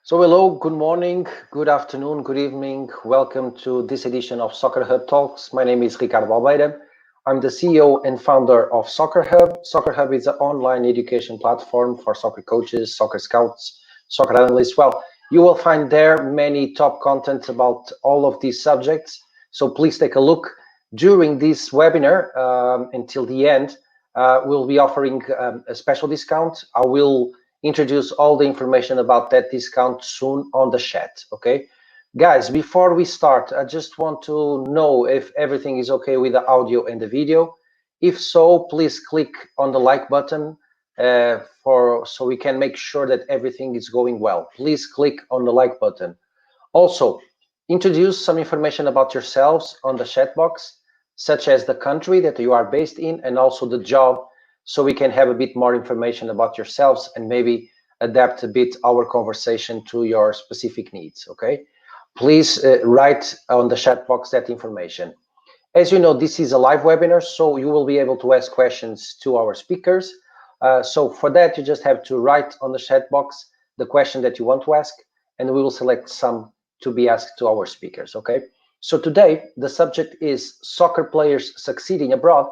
So hello, good morning, good afternoon, good evening. Welcome to this edition of Soccer Hub Talks. My name is Ricardo Almeida. I'm the CEO and founder of Soccer Hub. Soccer Hub is an online education platform for soccer coaches, soccer scouts, soccer analysts. Well, you will find there many top content about all of these subjects. So please take a look. During this webinar until the end, we'll be offering a special discount. I will introduce all the information about that discount soon on the chat. Okay, guys, before we start, I just want to know if everything is okay with the audio and the video. If so, please click on the like button so we can make sure that everything is going well. Please click on the like button. Also, introduce some information about yourselves on the chat box, such as the country that you are based in and also the job, so we can have a bit more information about yourselves and maybe adapt a bit our conversation to your specific needs, okay? Please write on the chat box that information. As you know, this is a live webinar, so you will be able to ask questions to our speakers. So for that, you just have to write on the chat box the question that you want to ask, and we will select some to be asked to our speakers, okay? So today, the subject is soccer players succeeding abroad.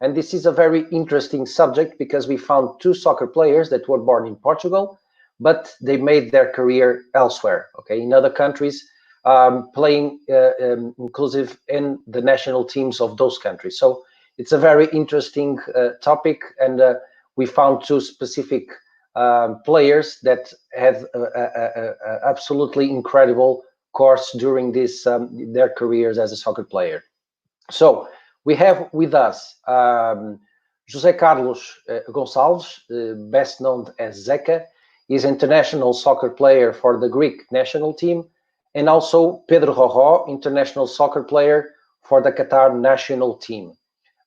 And this is a very interesting subject because we found two soccer players that were born in Portugal, but they made their career elsewhere, okay, in other countries, playing inclusive in the national teams of those countries. So it's a very interesting topic, and we found two specific players that had absolutely incredible course during this their careers as a soccer player. So we have with us José Carlos Gonçalves, best known as Zeca. He's an international soccer player for the Greek national team, and also Pedro, international soccer player for the Qatar national team.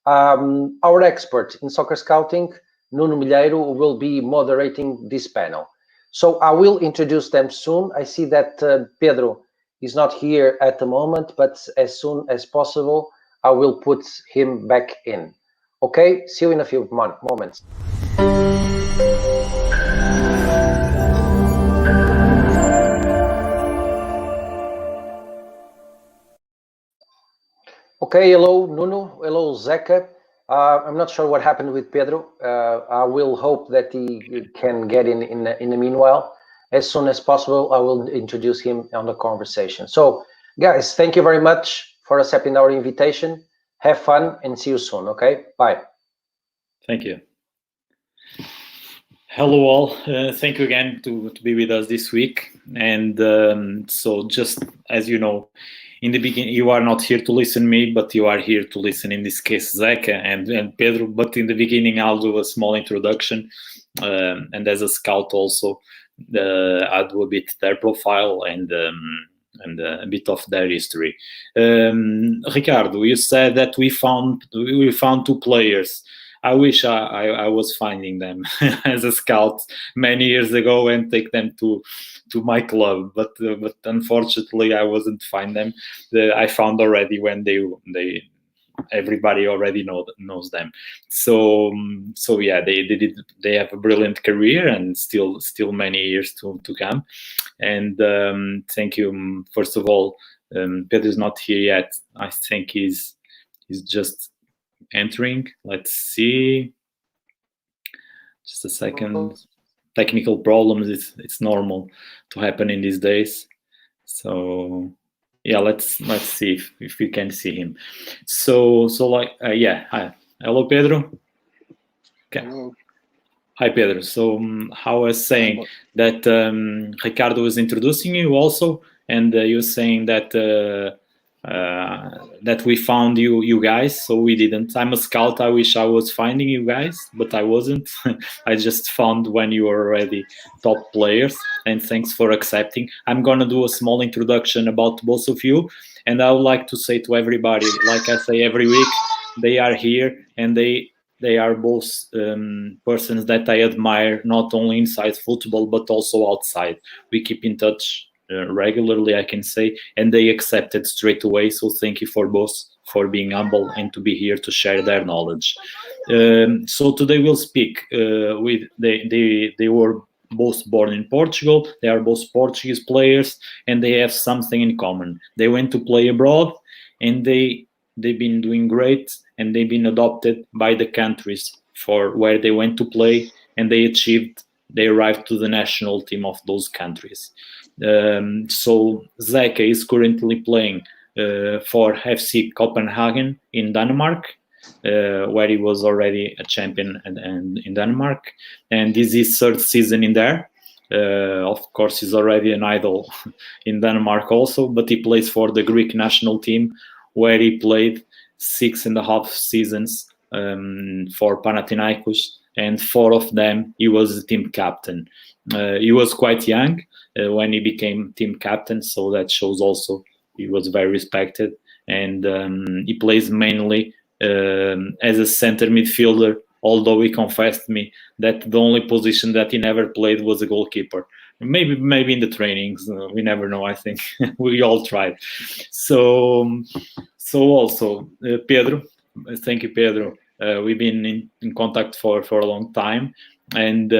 Our expert in soccer scouting, Nuno Milheiro, will be moderating this panel. So I will introduce them soon. I see that Pedro is not here at the moment, but as soon as possible, I will put him back in. Okay, see you in a few moments. Okay, hello Nuno, hello Zeca. I'm not sure what happened with Pedro. I will hope that he can get in the meanwhile. As soon as possible, I will introduce him on the conversation. So guys, thank you very much for accepting our invitation. Have fun and see you soon, okay? Bye. Thank you. Hello all, thank you again to be with us this week. And so just as you know, in the beginning, you are not here to listen to me, but you are here to listen, in this case, Zeca and Pedro. But in the beginning, I'll do a small introduction. And as a scout also, I'll do a bit their profile and a bit of their history. Ricardo, you said that we found two players. I wish I was finding them as a scout many years ago and take them to my club, but unfortunately I wasn't find them. I found already when everybody already knows them. So yeah, they have a brilliant career and still many years to come. And thank you. First of all, Pedro's not here yet. I think he's just entering. Let's see. Just a second. Technical problems. It's normal to happen in these days. So yeah, let's see if we can see him. So like yeah. Hi. Hello, Pedro. Okay. Hello. Hi, Pedro. So I was saying that Ricardo was introducing you also, and you were saying that that we found you guys, so we didn't. I'm a scout. I wish I was finding you guys, but I wasn't. I just found when you were already top players, and thanks for accepting. I'm gonna do a small introduction about both of you, and I would like to say to everybody, like I say every week, they are here, and they are both persons that I admire, not only inside football, but also outside. We keep in touch regularly, I can say, and they accepted straight away. So thank you for both for being humble and to be here to share their knowledge. So today we'll speak with they were both born in Portugal. They are both Portuguese players, and they have something in common. They went to play abroad, and they've been doing great, and they've been adopted by the countries for where they went to play, and they arrived to the national team of those countries. So Zeca is currently playing for FC Copenhagen in Denmark, where he was already a champion in Denmark, and this is his third season in there. Of course, he's already an idol in Denmark also, but he plays for the Greek national team, where he played 6.5 seasons for Panathinaikos, and 4 of them he was the team captain. He was quite young when he became team captain, so that shows also he was very respected, and he plays mainly as a center midfielder, although he confessed to me that the only position that he never played was a goalkeeper. Maybe in the trainings, we never know. I think we all tried. So also Pedro, thank you, Pedro. We've been in contact for a long time, and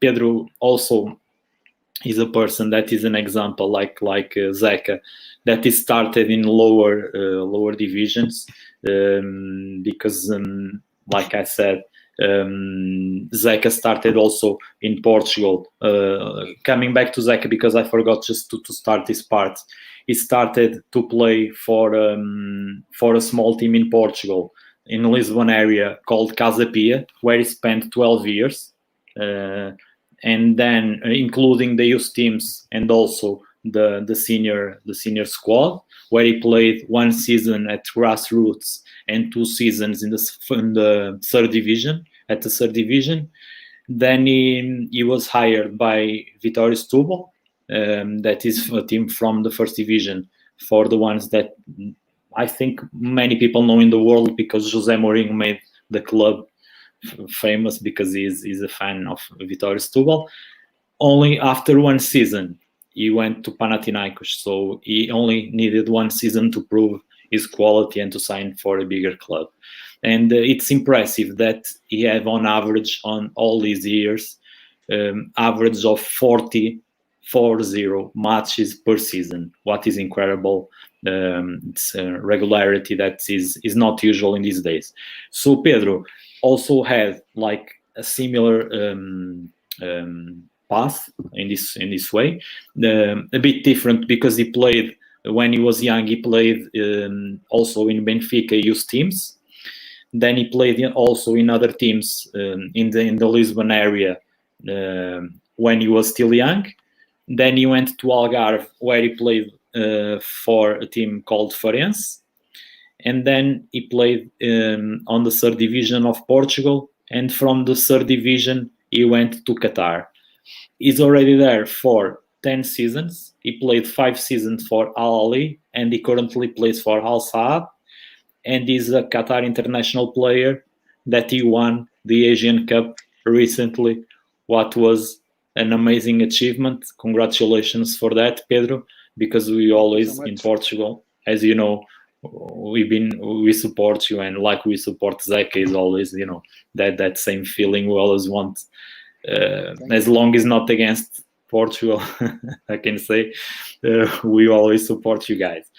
Pedro also is a person that is an example like Zeca, that is started in lower divisions, because like I said, Zeca started also in Portugal. Coming back to Zeca, because I forgot just to start this part, he started to play for a small team in Portugal, in the Lisbon area, called Casa Pia, where he spent 12 years, and then including the youth teams and also the senior squad, where he played 1 season at grassroots and 2 seasons in the third division, at the third division. Then he was hired by Vitória Setúbal, that is a team from the first division, for the ones that I think many people know in the world, because José Mourinho made the club famous because he's a fan of Vitória Setúbal. Only after 1 season he went to Panathinaikos, so he only needed 1 season to prove his quality and to sign for a bigger club. And it's impressive that he had, on average, on all these years, average of 40 matches per season. What is incredible. It's a regularity that is not usual in these days. So Pedro also had like a similar path in this way, a bit different, because he played, when he was young, he played also in Benfica youth teams. Then he played also in other teams in the Lisbon area when he was still young. Then he went to Algarve, where he played for a team called Farense. And then he played on the third division of Portugal. And from the third division, he went to Qatar. He's already there for 10 seasons. He played 5 seasons for Al Ahly, and he currently plays for Al Saad. And he's a Qatar international player that he won the Asian Cup recently, what was an amazing achievement. Congratulations for that, Pedro, because we always, in Portugal, as you know, we support you, and like we support Zeca, is always, you know, that same feeling. We always want, as long as not against Portugal, I can say, we always support you guys.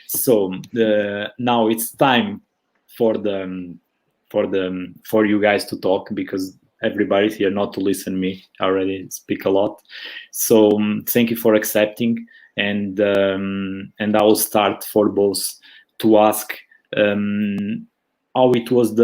So now it's time for you guys to talk, because everybody's here not to listen me. I already speak a lot. So thank you for accepting, and I will start for both to ask how it was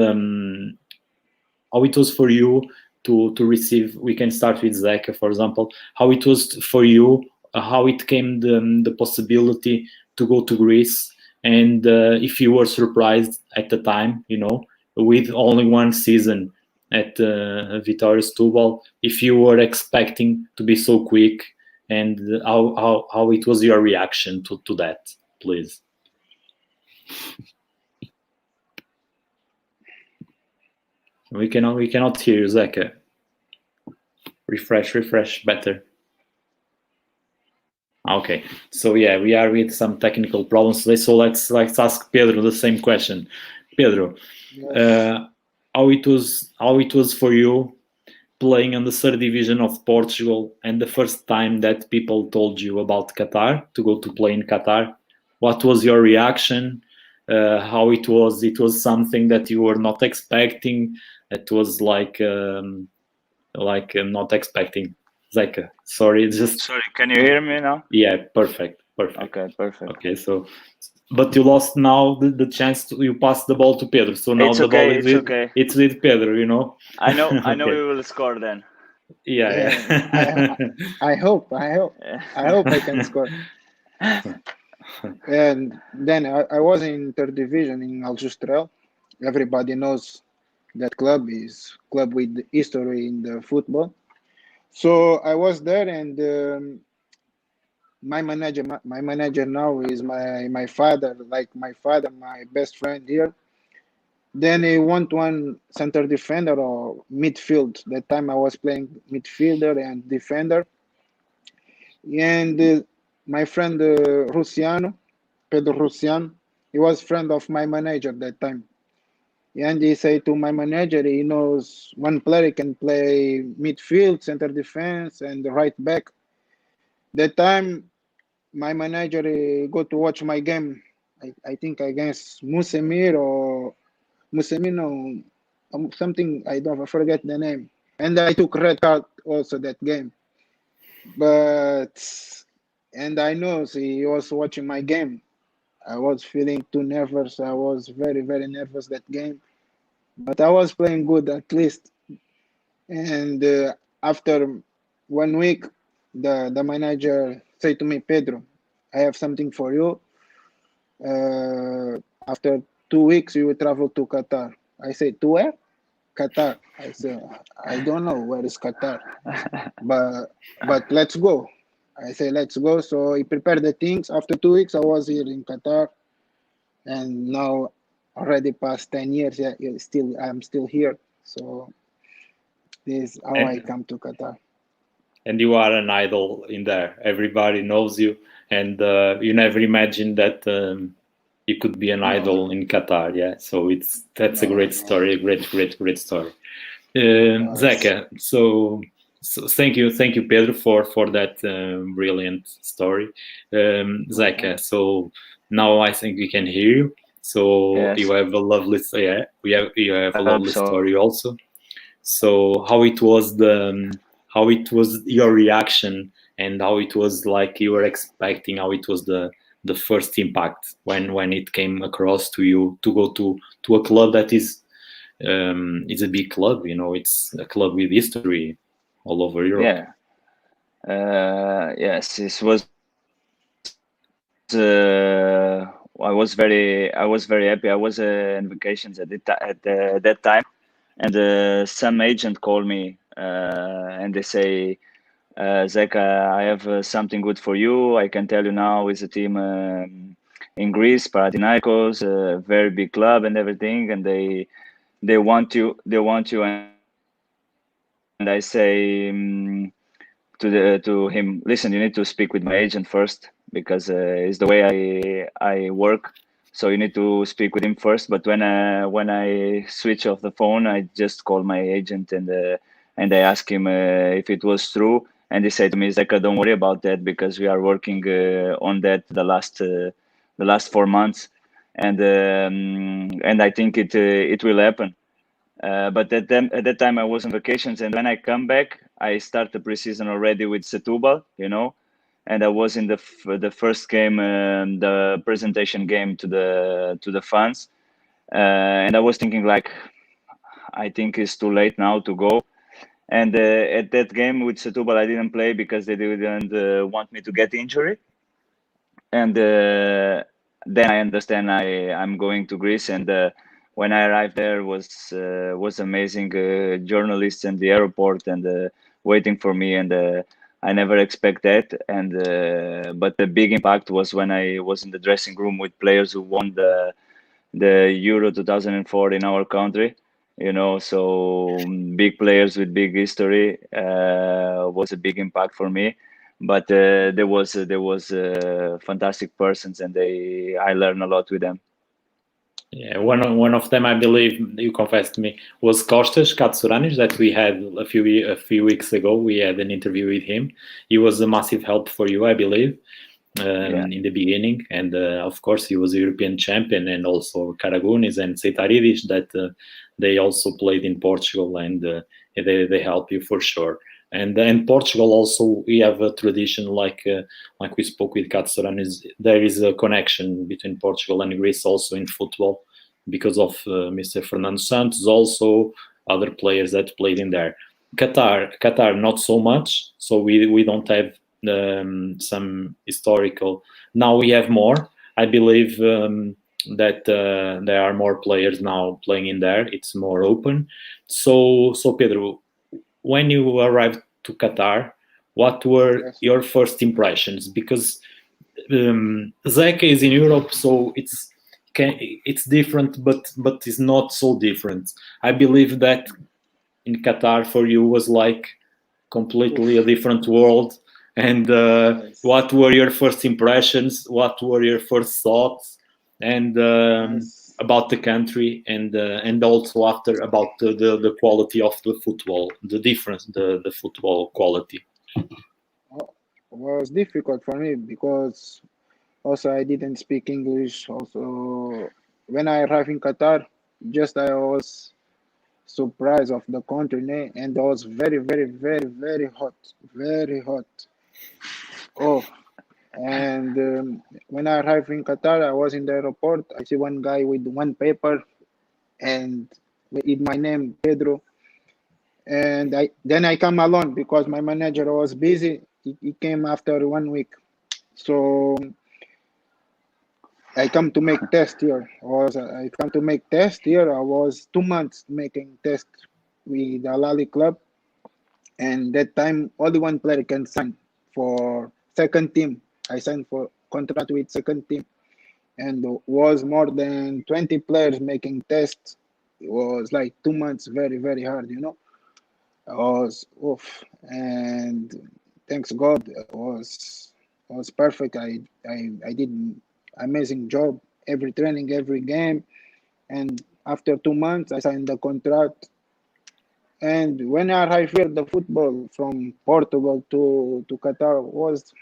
for you to receive. We can start with Zeca, for example, how it was for you, how it came the possibility to go to Greece, and if you were surprised at the time, you know, with only 1 season at Vitória Setúbal, if you were expecting to be so quick, and how it was your reaction to that, please. We cannot hear you, Zeca. Refresh better. Okay, so yeah, we are with some technical problems today, so let's ask Pedro the same question. Pedro, yes. How it was for you playing on the third division of Portugal, and the first time that people told you about Qatar, to go to play in Qatar, what was your reaction? How it was? It was something that you were not expecting. It was like not expecting. Zeca, sorry, it's just. Sorry, can you hear me now? Yeah, perfect. Okay, perfect. Okay, so, but you lost now the chance to, you passed the ball to Pedro, so now It's the ball okay, is it's it's with Pedro, you know. I know Okay. we will score then. Yeah. I hope I can score. And then I was in third division in Aljustrel. Everybody knows that club is club with history in the football. So I was there, and my manager now is my father, like my father, my best friend here. Then he want one center defender or midfield. That time I was playing midfielder and defender. And my friend Russiano, Pedro Russiano, he was friend of my manager that time. And he said to my manager, he knows one player can play midfield, center defense, and right back. That time, my manager go to watch my game. I think against Musemir or Musemino, something I forget the name. And I took red card also that game. But and I know he was watching my game. I was feeling too nervous. I was very nervous that game. But I was playing good at least. And after 1 week, the manager said to me, Pedro, I have something for you. After 2 weeks, you will travel to Qatar. I said, to where? Qatar. I said, I don't know where is Qatar, but let's go. I say, let's go. So he prepared the things. After 2 weeks, I was here in Qatar, and now already past 10 years. Yeah, I'm still here. So this is how I come to Qatar. And you are an idol in there. Everybody knows you, and you never imagined that you could be an idol in Qatar. Yeah, so that's a great story, a great story. Zeca, so thank you, Pedro, for that brilliant story. Zeca, so now I think we can hear you. So Yes. you have a lovely, you have a lovely story also. So how it was your reaction, and how it was like you were expecting, how it was the first impact when it came across to you to go to a club that is a big club, you know, it's a club with history all over Europe. Yeah. Yes, this was. I was very happy. I was on vacations at that time, and some agent called me and they say, Zeca, I have something good for you. I can tell you now, is a team in Greece, Panathinaikos, a very big club and everything, and they want you. And I say to him, listen, you need to speak with my agent first, because it's the way I work. So you need to speak with him first. But when I switch off the phone, I just call my agent and I ask him if it was true. And he said to me, Zeca, don't worry about that, because we are working on that the last 4 months, and I think it will happen. But at that time I was on vacations, and when I come back, I start the preseason already with Setúbal, you know, and I was in the first game, the presentation game to the fans, and I was thinking, like, I think it's too late now to go. And at that game with Setúbal, I didn't play because they didn't want me to get injury. And then I understand I'm going to Greece, and when I arrived there was amazing. Journalists in the airport and waiting for me, and I never expect that. And but the big impact was when I was in the dressing room with players who won the Euro 2004 in our country. You know, so big players with big history was a big impact for me. But there was fantastic persons, and I learned a lot with them. Yeah, one of them, I believe, you confessed to me, was Costas Katsourannis that we had a few weeks ago. We had an interview with him. He was a massive help for you, I believe, in the beginning, and of course he was a European champion, and also Karagunis and Seitaridis that they also played in Portugal, and they help you for sure. And Portugal also, we have a tradition like we spoke with Katsourannis. There is a connection between Portugal and Greece also in football because of Mr. Fernando Santos, also other players that played in there. Qatar not so much, so we don't have some historical. Now we have more. I believe that there are more players now playing in there. It's more open. So Pedro, when you arrived to Qatar, what were Yes. your first impressions? Because Zeca is in Europe, so it's different, but it's not so different. I believe that in Qatar for you was like completely a different world. And Yes. what were your first impressions? What were your first thoughts? And Yes. about the country, and also after about the quality of the football, the difference, the football quality. Was difficult for me because also I didn't speak English. Also, when I arrived in Qatar, just I was surprised of the country, and it was very, very, very, very hot. Oh, and when I arrived in Qatar, I was in the airport. I see one guy with one paper and with my name Pedro, and I come alone because my manager was busy. He came after 1 week, so I come to make test here. I come to make test here. I was 2 months making test with Al Ahly club, and that time only one player can sign for second team. I signed for contract with second team, and was more than 20 players making tests. It was like 2 months, very very hard. I was oof, and thanks God, it was perfect. I did amazing job every training, every game, and after 2 months I signed the contract. And when I arrived here, the football from Portugal to Qatar was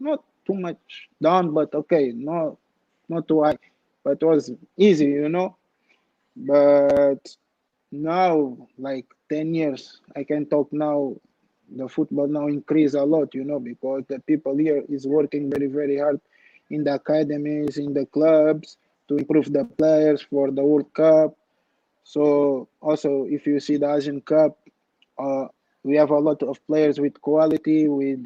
not too much down, but okay, not too high, but it was easy. But now, like 10 years, I can talk now. The football now increase a lot, because the people here is working very, very hard in the academies, in the clubs to improve the players for the World Cup. So also, if you see the Asian Cup, uh, we have a lot of players with quality, with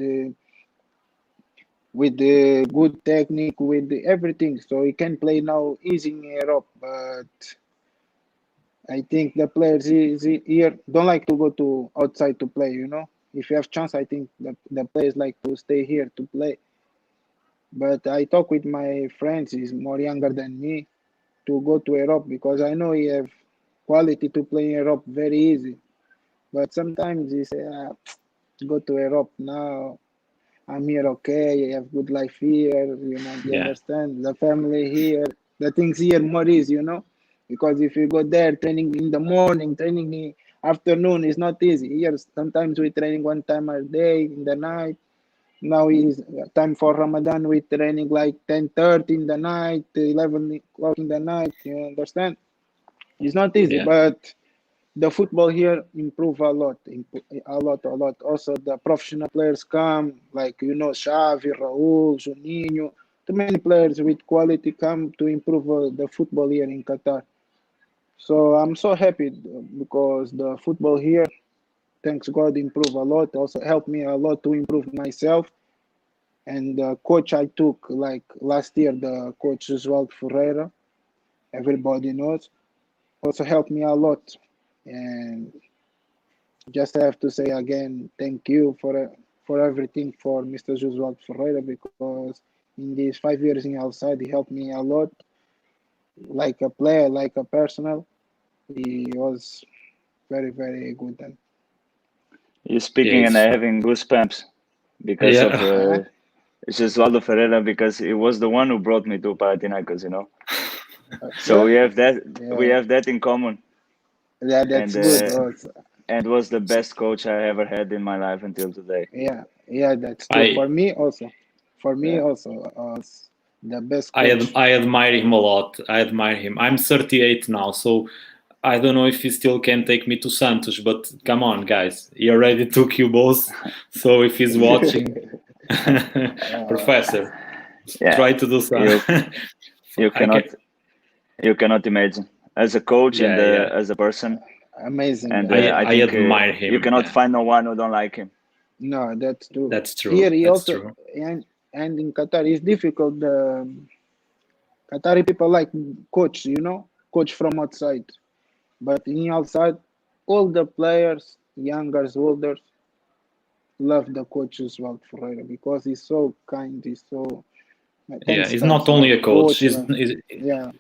the good technique, with everything. So you can play now easy in Europe, but I think the players here don't like to go to outside to play. If you have chance, I think the players like to stay here to play. But I talk with my friends, he's more younger than me, to go to Europe because I know he have quality to play in Europe very easy. But sometimes he say, go to Europe now. I'm here, okay. I have good life here. You Yeah, understand? The family here. The things here more easy. Because if you go there, training in the morning, training in afternoon is not easy. Here, sometimes we training one time a day in the night. Now is time for Ramadan. We training like 10:30 in the night, 11 o'clock in the night. You understand? It's not easy, yeah, but the football here improve a lot, a lot, a lot. Also, the professional players come, like Xavi, Raul, Juninho, too many players with quality come to improve the football here in Qatar. So I'm so happy because the football here, thanks God, improve a lot. Also helped me a lot to improve myself. And the coach I took, like last year, the coach Jesualdo, everybody knows, also helped me a lot. And just have to say again, thank you for everything for Mr. Jesualdo Ferreira because in these 5 years in outside, he helped me a lot, like a player, like a personal. He was very, very good. And You're yeah. speaking and I having goosebumps because of Yeah. Jesualdo Ferreira, because it was the one who brought me to Panathinaikos. So we have that. We Yeah, have that in common. yeah, And that's good. Also, and was the best coach I ever had in my life until today. yeah, that's true. I For me Yeah. also, the best coach. I admire him a lot. I admire him. I'm 38 now, so I don't know if he still can take me to Santos, but come on, guys. He already took you both. So if he's watching, Uh, Professor, Yeah. try to do You something. you I can, cannot imagine as a coach and yeah. as a person. Amazing And guy. I I think admire you him. cannot Yeah, find no one who don't like him. No, that's true. that's Here true. he That's also true. and in Qatar it's difficult. The Qatari people like coach, coach from outside. But in outside, all the players, youngers, older, love the coach Jesualdo Ferreira because he's so kind. He's so Yeah, thanks he's guys, not only a coach. coach. Yeah,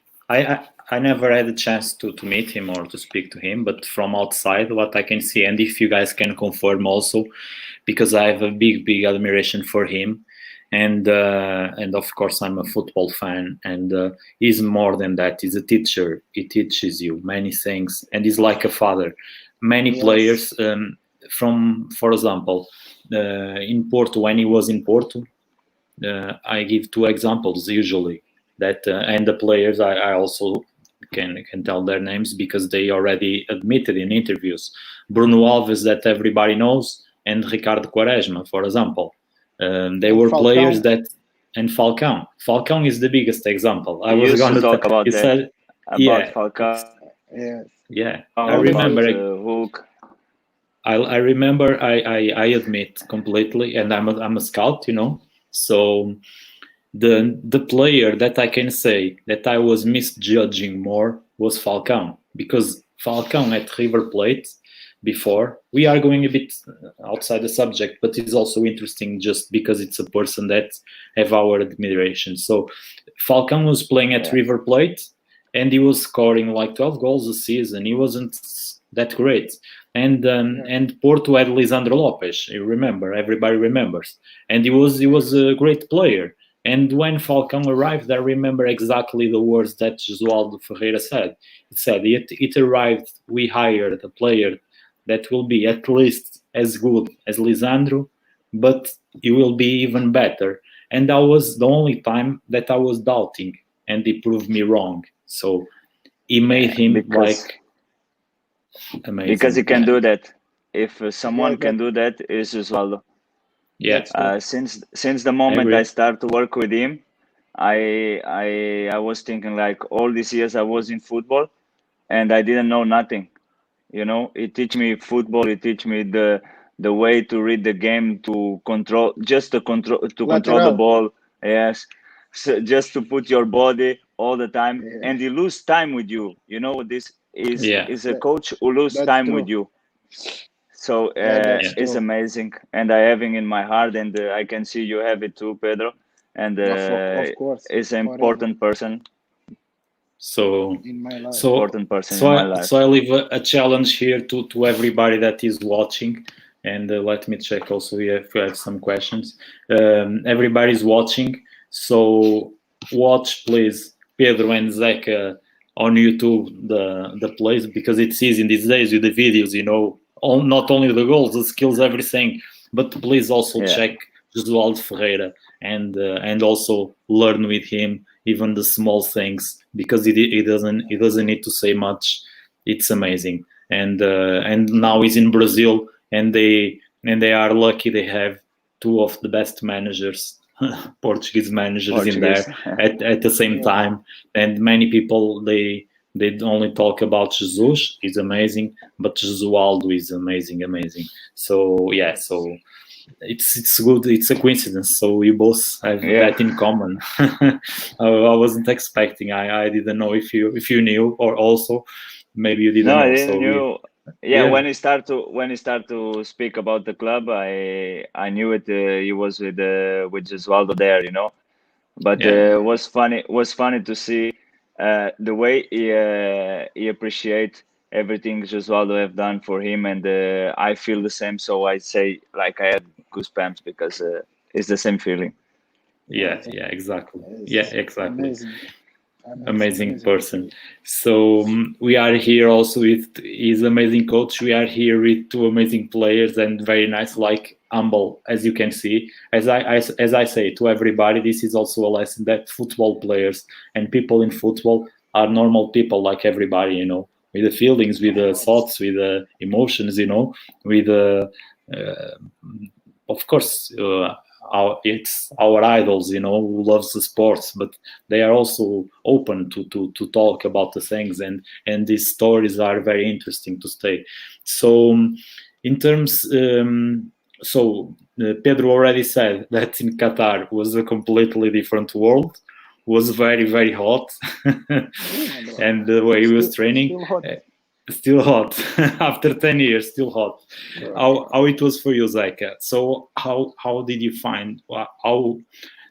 I never had a chance to meet him or to speak to him, but from outside, what I can see, and if you guys can confirm also, because I have a big admiration for him, and of course I'm a football fan, and he's more than that. He's a teacher. He teaches you many things, and he's like a father. Many yes, players, for example, in Porto, when he was in Porto, I give two examples usually that, and the players I also can tell their names because they already admitted in interviews. Bruno Alves, that everybody knows, and Ricardo Quaresma, for example. They and were players Falcão. that, and Falcão. Falcão is the biggest example. I You was used going to to talk about you that, said, about yeah, Falcao, Yes, yeah. I about remember. Hulk. I remember. I admit completely, and I'm a scout, so the player that I can say that I was misjudging more was Falcão, because Falcão at River Plate before, we are going a bit outside the subject, but it's also interesting just because it's a person that have our admiration. So Falcão was playing at Yeah. River Plate and he was scoring like 12 goals a season. He wasn't that great. And Porto had Lisandro Lopes, you remember, everybody remembers, and he was a great player. And when Falcão arrived, I remember exactly the words that Jesualdo Ferreira said. He said, it arrived, we hired a player that will be at least as good as Lisandro, but he will be even better. And that was the only time that I was doubting, and he proved me wrong. So he made him because amazing. because he can Yeah. do that. If someone Yeah, can do that, it's Jesualdo. Yeah, that's true. Since the I moment I agree. start to work with him, I was thinking like all these years I was in football and I didn't know nothing. He teach me football. He teach me the way to read the game, to control the Lateral. ball. Yes, so just to put your body all the time, Yeah, and he lose time with you. This Yeah, is a that, coach who lose that's time with true. you. So Yeah, that's yeah. it's true. amazing, and I have him in my heart, and I can see you have it too, Pedro. And Of course, is an forever important person, So in my life. so important person so in my I, life. so I leave a challenge here to everybody that is watching, and let me check also if we have some questions. Everybody's watching, so watch please Pedro and Zeca on YouTube the plays, because it's easy in these days with the videos, not only the goals, the skills, everything, but please also Yeah. check Jesualdo Ferreira and also learn with him even the small things, because he doesn't need to say much. It's amazing. And now he's in Brazil, and they are lucky they have two of the best managers, Portuguese managers in there Portuguese. at the same Yeah, time. And many people they only talk about Jesus, he's amazing, but Jesualdo is amazing. So yeah, so it's good. It's a coincidence. So we both have Yeah. that in common. I wasn't expecting. I didn't know if you knew, or also maybe you didn't No, I know. didn't So knew. Yeah, yeah, when he start to speak about the club, I knew it. He was with Jesualdo there. But yeah, was funny to see the way he appreciate everything Jesualdo have done for him, and I feel the same. So I say like I had goosebumps because it's the same feeling. yeah, yes, yeah, exactly. Yeah, it's exactly. amazing. amazing person. So we are here also with his amazing coach. We are here with two amazing players and very nice, like humble, as you can see. As I say to everybody, this is also a lesson that football players and people in football are normal people like everybody, you know, with the feelings, with the thoughts, with the emotions, you know, with of course. It's our idols, you know, who loves the sports, but they are also open to talk about the things, and these stories are very interesting to stay. So in terms Pedro already said that in Qatar was a completely different world, was very, very hot. And the way he was training, still hot after 10 years, still hot. How it was for you, Zeca? So how did you find how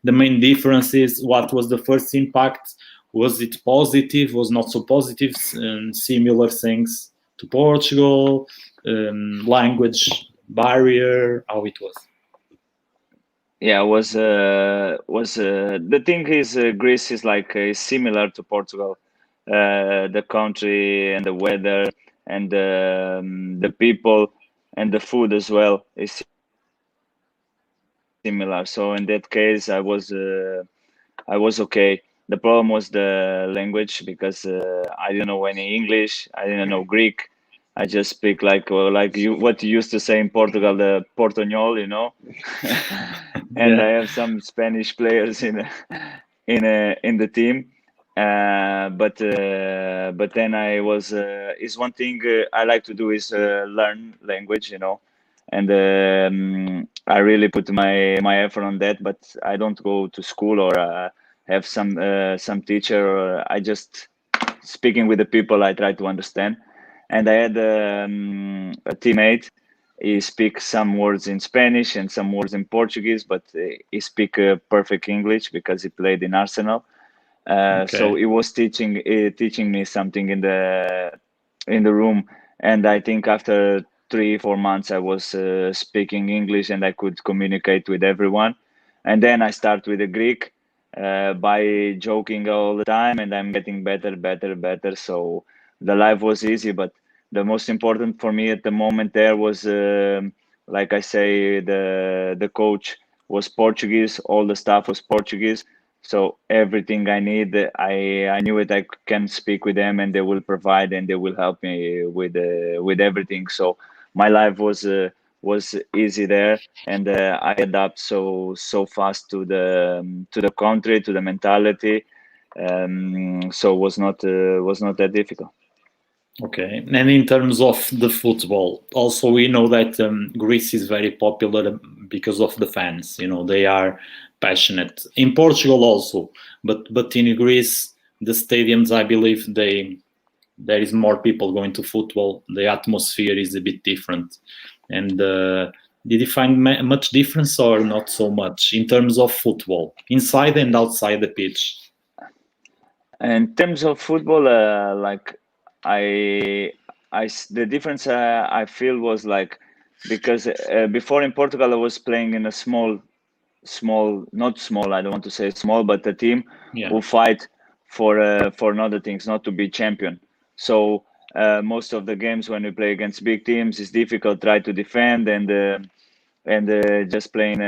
the main differences? What was the first impact? Was it positive? Was not so positive? Similar things to Portugal? Language barrier? How it was? Yeah, was the thing is Greece is like similar to Portugal, the country and the weather and the people and the food as well is similar. So in that case, I was okay. The problem was the language because I didn't know any English. I didn't know Greek. I just speak like you what you used to say in Portugal, the portuñol, you know. And I have some Spanish players in the team. But then I was is one thing I like to do is learn language, you know, and I really put my effort on that. But I don't go to school or have some teacher. Or I just speaking with the people I try to understand. And I had a teammate. He speaks some words in Spanish and some words in Portuguese, but he speaks perfect English because he played in Arsenal. So he was teaching me something in the room, and I think after 3-4 months I was speaking English and I could communicate with everyone. And then I start with the Greek by joking all the time, and I'm getting better. So the life was easy, but the most important for me at the moment there was, like I say, the coach was Portuguese, all the staff was Portuguese. So everything I need, I knew it. I can speak with them, and they will provide, and they will help me with everything. So my life was easy there, and I adapt so fast to the country, to the mentality. So was not that difficult. Okay, and in terms of the football, also we know that Greece is very popular because of the fans. You know, they are passionate. In Portugal also, but in Greece, the stadiums, I believe, there is more people going to football. The atmosphere is a bit different. And did you find much difference or not so much in terms of football, inside and outside the pitch? In terms of football, like the difference I feel was like because before in Portugal I was playing in a small, not small. I don't want to say small, but a team who fight for other things, not to be champion. So most of the games when we play against big teams is difficult. Try to defend and just playing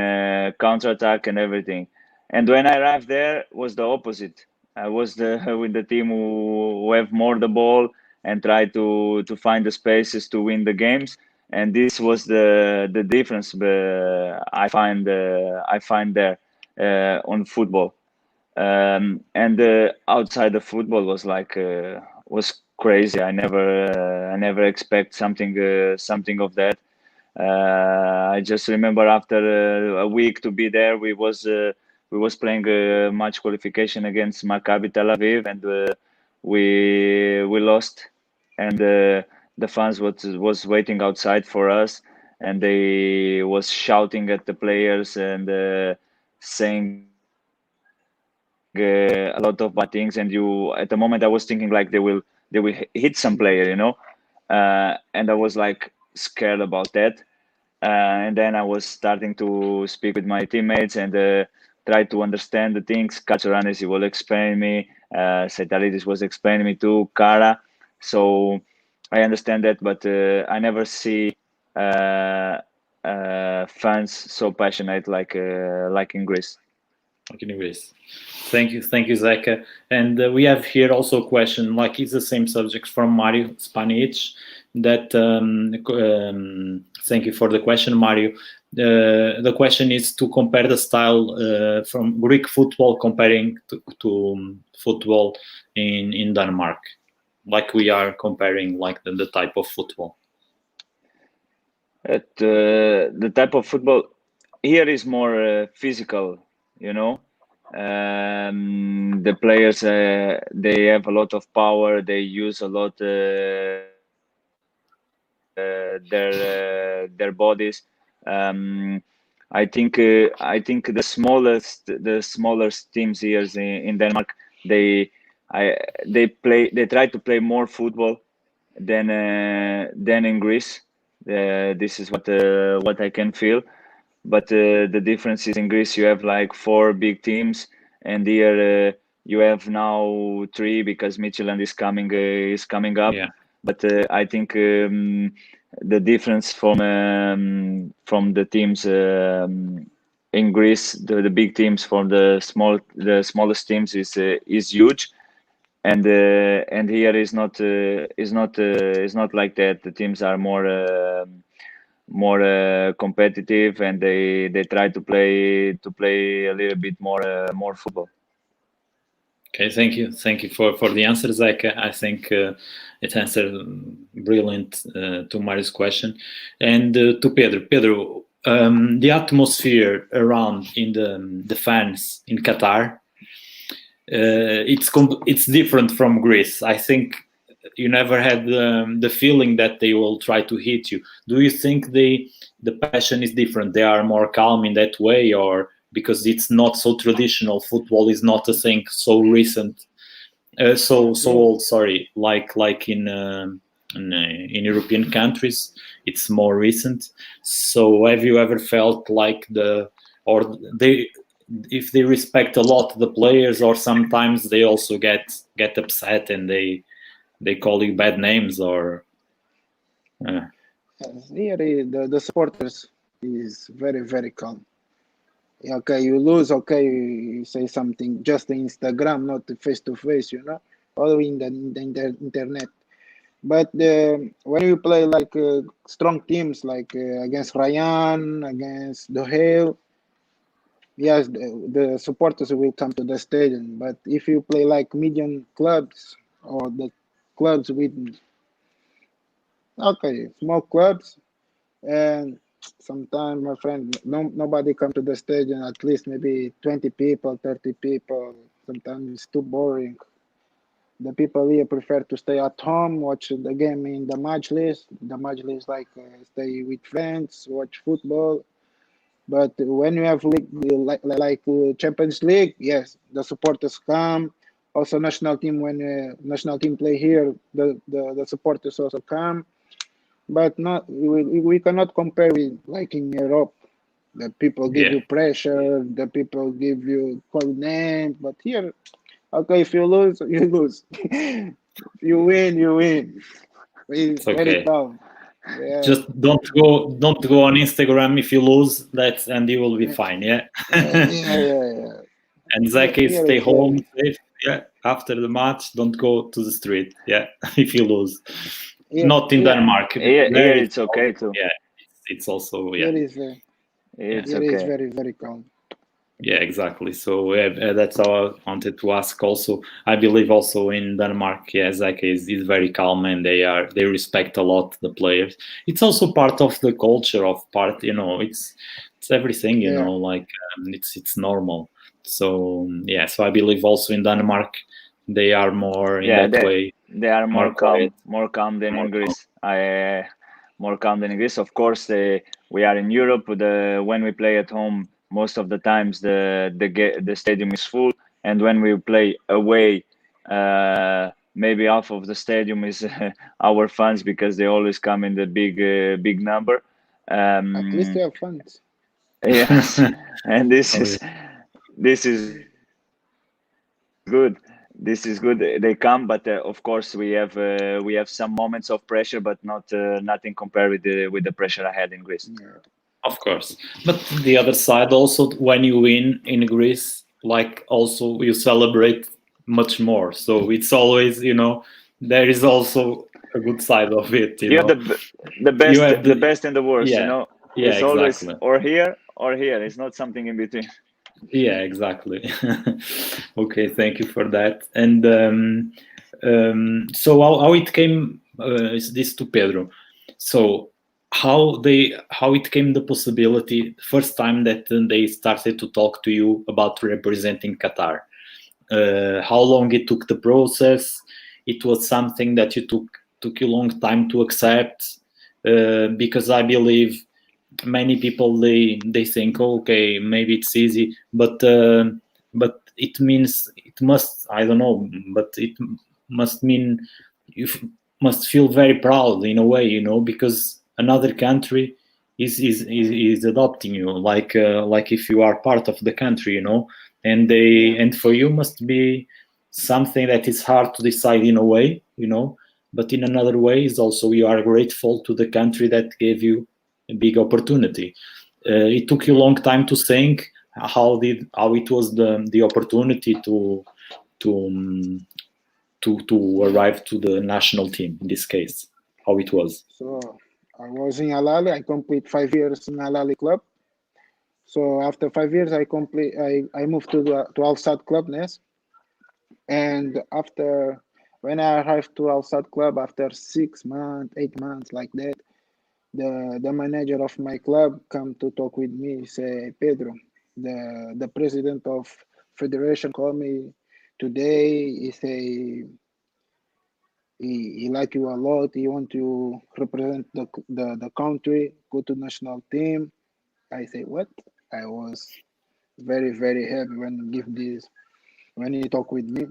counter attack and everything. And when I arrived there, was the opposite. I was with the team who have more the ball and try to find the spaces to win the games. And this was the difference I find there on football. And outside the football was like was crazy. I never expect something of that. I just remember after a week to be there, we was playing a match qualification against Maccabi Tel Aviv, and we lost, and the fans was waiting outside for us, and they was shouting at the players and saying a lot of bad things. And at the moment I was thinking like they will hit some player, you know, and I was like scared about that. And then I was starting to speak with my teammates and try to understand the things. Katsuranes will explain me, Saitalitis was explaining me too, Kara. So I understand that, but I never see fans so passionate like in Greece. Like in Greece. Thank you, Zeca. And we have here also a question, like it's the same subject from Mario Spanic. That thank you for the question, Mario. The question is to compare the style from Greek football comparing to football in Denmark, like we are comparing like the type of football. The type of football here is more physical, you know. The players they have a lot of power. They use a lot their bodies. I think the smallest teams here in Denmark they try to play more football than in Greece. This is what I can feel. But the difference is in Greece you have like 4 big teams, and here you have now 3 because Midtjylland is coming up. Yeah. But I think the difference from the teams in Greece, the big teams from the smallest teams is huge, and here is not like that. The teams are more competitive, and they try to play a little bit more football. Okay, thank you for the answer, Zeca. I think it answered brilliant to Mario's question. And to Pedro. Pedro, the atmosphere around in the fans in Qatar, it's different from Greece. I think you never had the feeling that they will try to hit you. Do you think the passion is different? They are more calm in that way, or because it's not so traditional? Football is not a thing so recent, so old. Sorry, like in European countries, it's more recent. So have you ever felt like if they respect a lot the players, or sometimes they also get upset and they call you bad names, or Here the supporters is very, very calm. Okay, you lose, okay, you say something just on Instagram, not face to face, you know, or in the internet. But when you play like strong teams like against Ryan, against The Hale, yes, the supporters will come to the stadium. But if you play like medium clubs or the clubs with small clubs, and sometimes, my friend, nobody come to the stadium. At least maybe 20 people, 30 people. Sometimes it's too boring. The people here prefer to stay at home, watch the game in the Majlis. The Majlis like stay with friends, watch football. But when you have league, like Champions League, yes, the supporters come. Also, national team, when national team play here, the supporters also come. But not we cannot compare with like in Europe. The people give you pressure, the people give you cold names. But here, okay, if you lose, you lose. If you win, you win. It's okay. very calm. Yeah. Just don't go on Instagram if you lose, and you will be fine. Yeah. Yeah. And Zeca, stay home safe. Yeah. After the match, don't go to the street. Yeah. If you lose. Yeah, Not in Denmark. Here it's okay too. Yeah, it's also it's okay. Very, very calm. Yeah, exactly. So that's how I wanted to ask. Also, I believe also in Denmark, Zeca is very calm, and they respect a lot the players. It's also part of the culture it's everything, you know, like it's normal. So so I believe also in Denmark they are more in that way. They are more calm than in Greece. More calm than in Greece. Of course, we are in Europe. When we play at home, most of the times the stadium is full, and when we play away, maybe half of the stadium is our fans, because they always come in the big number. At least they have fans. Yes, and this is good. this is good. They come, but of course we have some moments of pressure, but not nothing compared with the pressure I had in Greece. Yeah. Of course, but the other side also, when you win in Greece, like also you celebrate much more. So it's always, there is also a good side of it. You have the best, You have the best and the worst. Yeah, it's always exactly. or here or here. It's not something in between. Yeah, exactly. Okay, thank you for that. And so how it came is this to Pedro. So how it came the possibility first time that they started to talk to you about representing Qatar. How long it took the process? It was something that you took you a long time to accept, because I believe many people they think, okay, maybe it's easy, but it means, it must, I don't know, but it must mean you must feel very proud in a way, because another country is adopting you, like if you are part of the country, and and for you must be something that is hard to decide in a way, but in another way is also you are grateful to the country that gave you a big opportunity. It took you a long time to think how it was the opportunity to arrive to the national team in this case, how it was. So I was in Al Ahly. I complete 5 years in Al Ahly club. So after 5 years, I moved to Al Sadd club, Nes. And after when I arrived to Al Sadd club after 6 months, 8 months, like that, the manager of my club come to talk with me. He say, Pedro, the president of federation called me today. He say he like you a lot. He want to represent the country, go to national team. I say what? I was very very happy when he talked with me.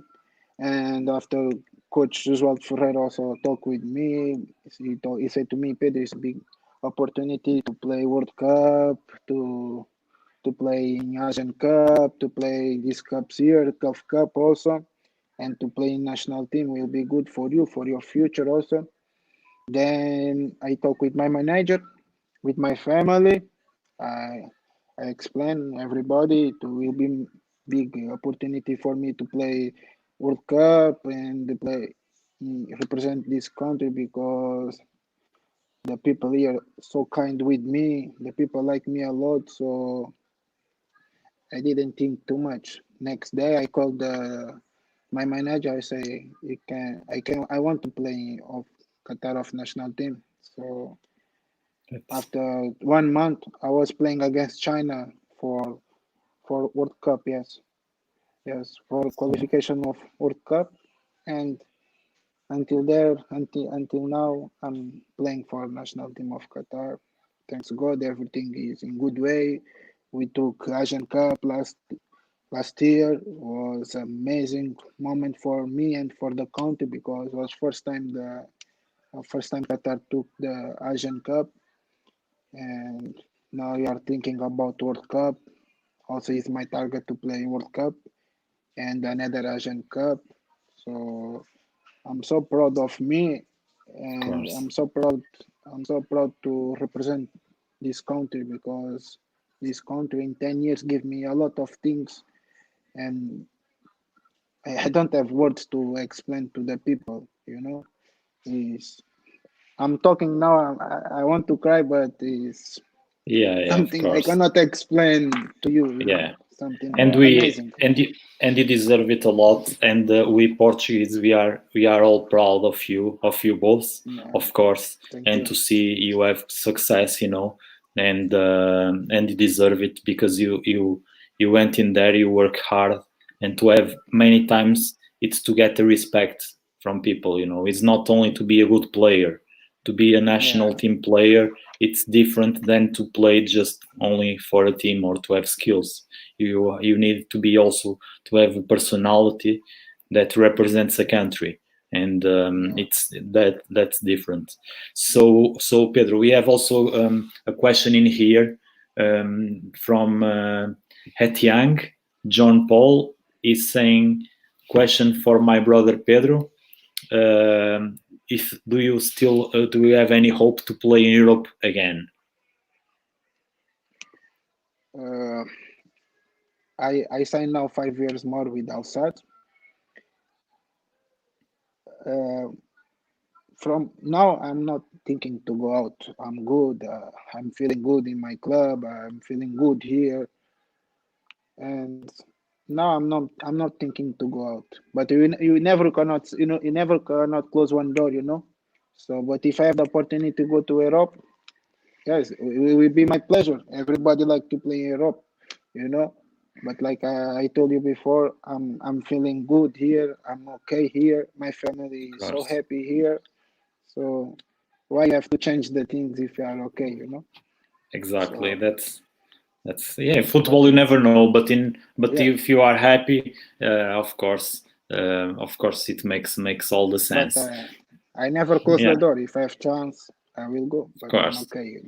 And after Coach Jesualdo also talked with me, he said to me, Pedro, it's a big opportunity to play World Cup, to play in Asian Cup, to play these cups here, Gulf Cup also, and to play in national team will be good for you, for your future also. Then I talk with my manager, with my family. I I explain everybody it will be big opportunity for me to play World Cup and to play represent this country because the people here so kind with me. The people like me a lot, so I didn't think too much. Next day, I called my manager. I say, I want to play of Qatar of national team. So after 1 month, I was playing against China for World Cup. Yes, for qualification of World Cup, and until now, I'm playing for national team of Qatar. Thanks God, everything is in good way. We took Asian Cup last year. Was amazing moment for me and for the country because it was first time Qatar took the Asian Cup, and now we are thinking about World Cup. Also, it's my target to play World Cup and another Asian Cup. So I'm so proud of me, and I'm so proud. I'm so proud to represent this country because this country in 10 years gave me a lot of things, and I don't have words to explain to the people. Is I'm talking now. I want to cry, but it's something I cannot explain to you. Something amazing. And you deserve it a lot. And we Portuguese, we are all proud of you both, of course. Thank and you. to see you have success, and you deserve it because you went in there, you work hard, and to have many times it's to get the respect from people. It's not only to be a good player, to be a national team player. It's different than to play just only for a team or to have skills. You need to be also to have a personality that represents a country, and that's different. So Pedro, we have also a question in here from Het Young. John Paul is saying, question for my brother Pedro. Do you have any hope to play in Europe again? I signed now 5 years more with Al Sadd. From now, I'm not thinking to go out. I'm good. I'm feeling good in my club. I'm feeling good here, and now I'm not thinking to go out. But you never cannot you never cannot close one door. So, but if I have the opportunity to go to Europe, yes, it will be my pleasure. Everybody like to play in Europe, But like I told you before, I'm feeling good here. I'm okay here. My family is so happy here. So why you have to change the things if you are okay, Exactly. So, that's football. You never know, but yeah. if you are happy, of course, it makes all the sense. But I never close the door. If I have chance, I will go. But I'm okay,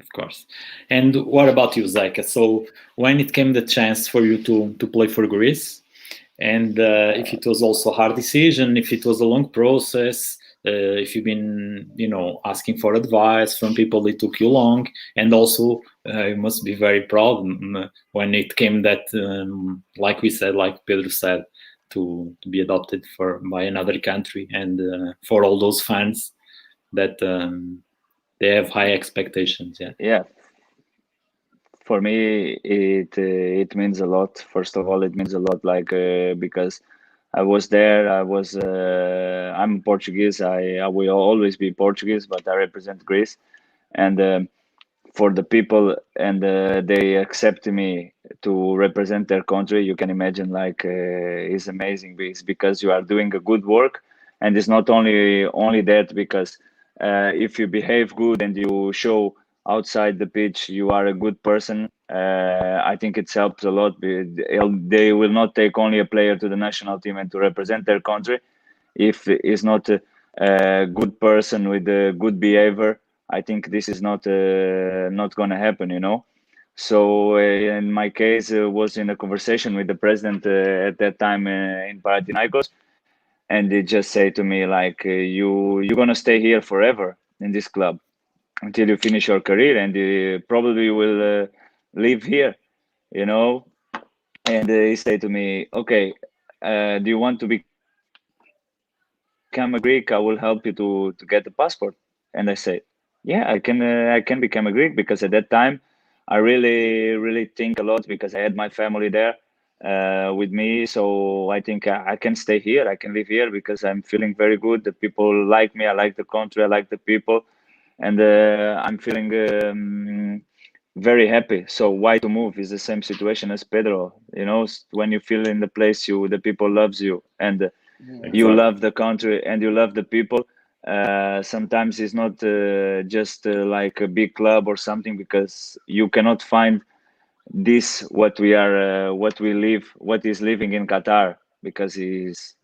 Of course. And what about you, Zeca? So when it came the chance for you to play for Greece, and if it was also a hard decision, if it was a long process, if you've been, asking for advice from people, it took you long, and also you must be very proud when it came that, like we said, like Pedro said, to be adopted by another country, and for all those fans that they have high expectations. Yeah. For me, it means a lot. First of all, it means a lot, because I was there. I'm Portuguese. I will always be Portuguese, but I represent Greece, and for the people, and they accept me to represent their country. You can imagine, it's amazing. It's because you are doing a good work, and it's not only that, because if you behave good and you show outside the pitch you are a good person, I think it helps a lot. They will not take only a player to the national team and to represent their country if it's not a good person with a good behavior. I think this is not going to happen. So in my case, was in a conversation with the president at that time in Panathinaikos, and they just say to me you're going to stay here forever in this club until you finish your career, and probably will live here, And he said to me, okay, do you want to become a Greek? I will help you to get the passport. And I say, yeah, I can become a Greek, because at that time I really think a lot, because I had my family there with me. So I think I can stay here. I can live here because I'm feeling very good. The people like me. I like the country. I like the people, and I'm feeling very happy. So why to move? It's the same situation as Pedro. When you feel in the place, the people loves you, and you love the country and you love the people. Sometimes it's not just like a big club or something, because you cannot find this what is living in Qatar, because he's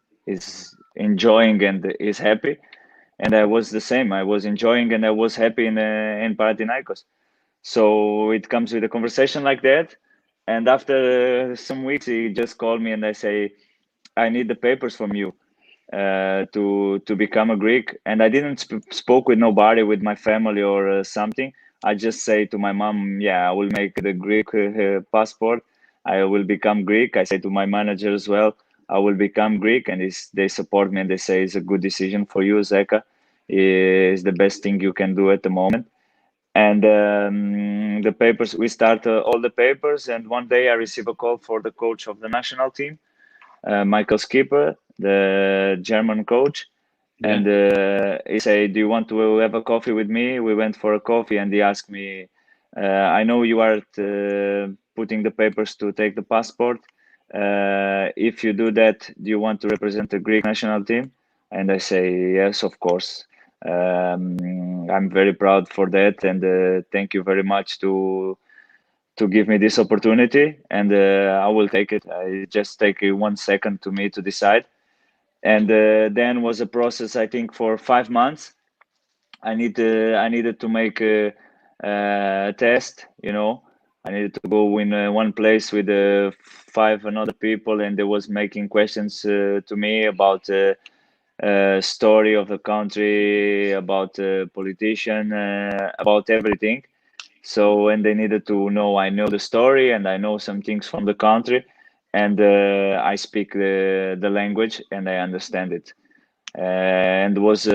enjoying and is happy. And I was the same. I was enjoying and I was happy in Panathinaikos. So it comes with a conversation like that, and after some weeks he just called me and I say, I need the papers from you to become a Greek. And I didn't spoke with nobody, with my family or something. I just say to my mom, yeah, I will make the Greek passport. I will become Greek. I say to my manager as well, I will become Greek, and they support me and they say it's a good decision for you, Zeca. It's the best thing you can do at the moment. And the papers, we start all the papers, and one day I receive a call for the coach of the national team, Michael Skipper, the German coach. Yeah. And he said, do you want to have a coffee with me? We went for a coffee, and he asked me, I know you are putting the papers to take the passport. If you do that, do you want to represent the Greek national team? And I say, yes, of course. I'm very proud for that, and thank you very much to give me this opportunity, and I will take it. I just take 1 second to me to decide. And then was a process, I think, for 5 months. I needed to make a test, I needed to go in one place with 5 another people, and they was making questions to me about story of the country, about politician, about everything. So, and they needed to know I know the story and I know some things from the country, and I speak the language and I understand it. And was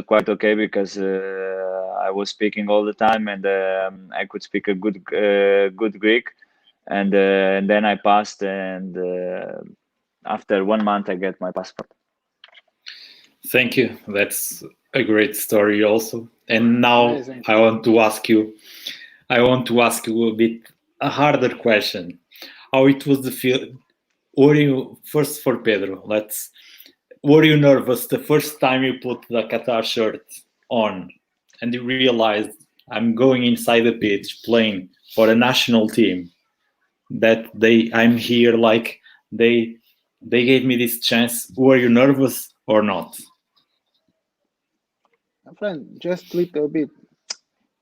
quite okay because I was speaking all the time, and I could speak a good Greek, and then I passed, and after 1 month I get my passport. Thank you. That's a great story also. And now Amazing. I want to ask you a bit a harder question. How it was the feel? Were you first for Pedro? Were you nervous the first time you put the Qatar shirt on and you realized I'm going inside the pitch playing for a national team? That I'm here, like they gave me this chance. Were you nervous or not? My friend, just little bit,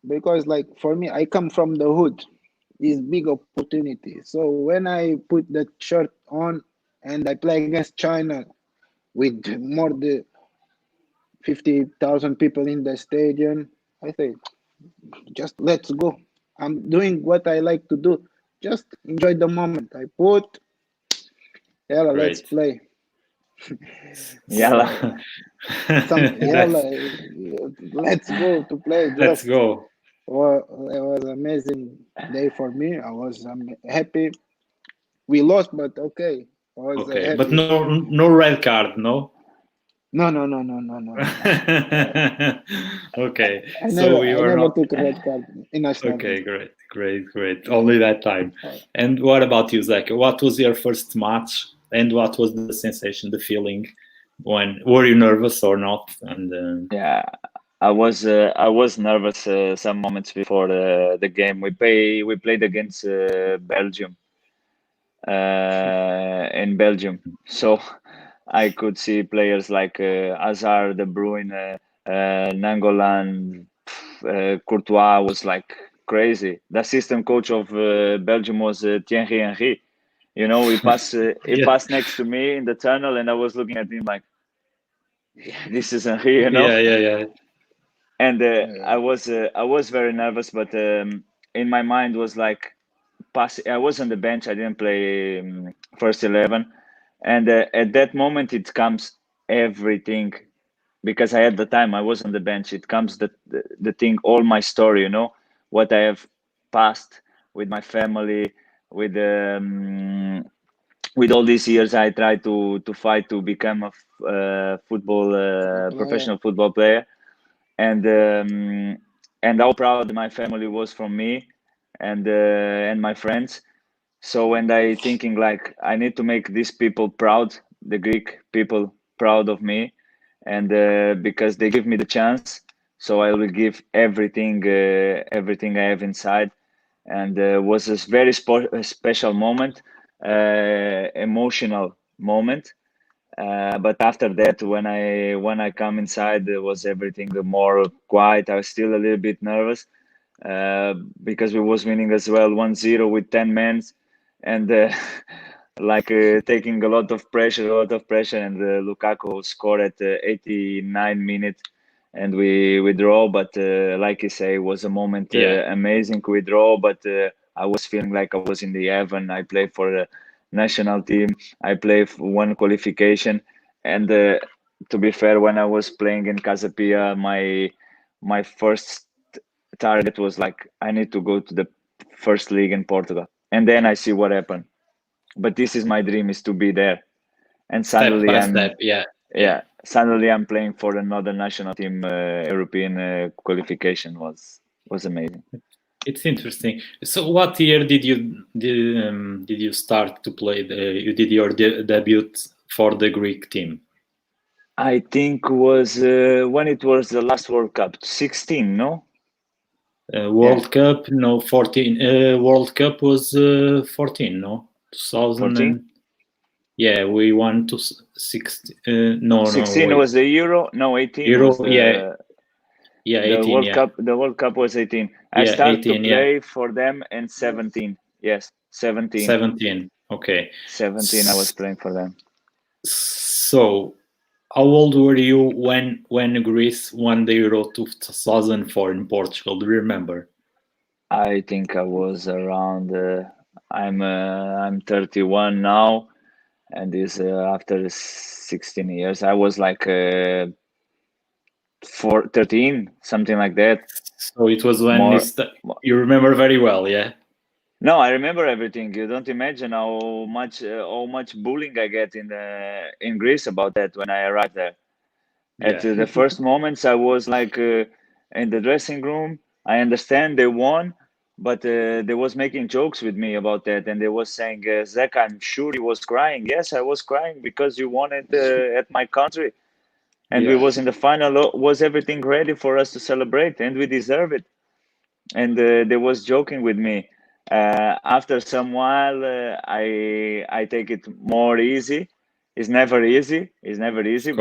because like for me, I come from the hood. Is big opportunity. So when I put that shirt on and I play against China with more than 50,000 people in the stadium, I say, just let's go. I'm doing what I like to do. Just enjoy the moment. I put, yeah, let's Great. play. Yeah. Yeah, let's go to play. Let's go. Well, it was an amazing day for me. I was happy. We lost, but okay. I was Okay, happy. but no red card, no? No. Okay, I so we were never not. took a red card in national Okay, team. great. Only that time. And what about you, Zeca? What was your first match, and what was the sensation, the feeling? Were you nervous or not? And Yeah, I was nervous some moments before the game. We played against Belgium in Belgium, so I could see players like Hazard, De Bruyne, Nangolan, Courtois was like crazy. The assistant coach of Belgium was Thierry Henry. You know, he passed next to me in the tunnel, and I was looking at him like, this is Henry, you know. Yeah. And I was very nervous, but in my mind was like, I was on the bench. I didn't play first 11, and at that moment it comes everything, because I had the time. I was on the bench. It comes the thing, all my story, you know, what I have passed with my family, with all these years. I tried to fight to become a professional football player, and how proud my family was from me, and my friends. So, and I thinking like I need to make these people proud, the Greek people proud of me, and because they give me the chance, so I will give everything I have inside. And was a very a special moment, emotional moment. But after that, when I come inside, there was everything more quiet. I was still a little bit nervous because we was winning as well 1-0 with 10 men, and like taking a lot of pressure, and Lukaku scored at 89 minutes, and we draw. But like you say, it was a moment amazing. We draw, but I was feeling like I was in the heaven. I played for the national team. I played for one qualification, and to be fair, when I was playing in Casa Pia, my first target was like, I need to go to the first league in Portugal, and then I see what happened. But this is my dream, is to be there. And suddenly step, suddenly I'm playing for another national team. European qualification was amazing. It's interesting. So, what year did you start to play? You did your debut for the Greek team? I think was when it was the last World Cup, 16, no? World Cup, no, 14. World Cup was 14, no? 2000. 14? Yeah, we won to 16. No, 16 wait. was the Euro. No, 18 Euro, was the... Yeah, The 18. World Yeah, Cup. The World Cup was 18. I yeah, started 18. to Yeah, play for them in 17. Yes, 17. 17. Okay. 17. I was playing for them. So, how old were you when Greece won the Euro 2004 in Portugal? Do you remember? I think I was around. I'm 31 now, and is after 16 years. I was like 13, something like that. So it was when More. you remember very well, yeah? No, I remember everything. You don't imagine how much bullying I get in Greece about that when I arrived there. At Yeah, the first moments, I was like in the dressing room. I understand they won, but they was making jokes with me about that, and they was saying, "Zeca, I'm sure you was crying." Yes, I was crying because you won it at my country, and we yeah, was in the final. Was everything ready for us to celebrate, and we deserve it. And they was joking with me. After some while, I take it more easy. It's never easy. It's never easy, of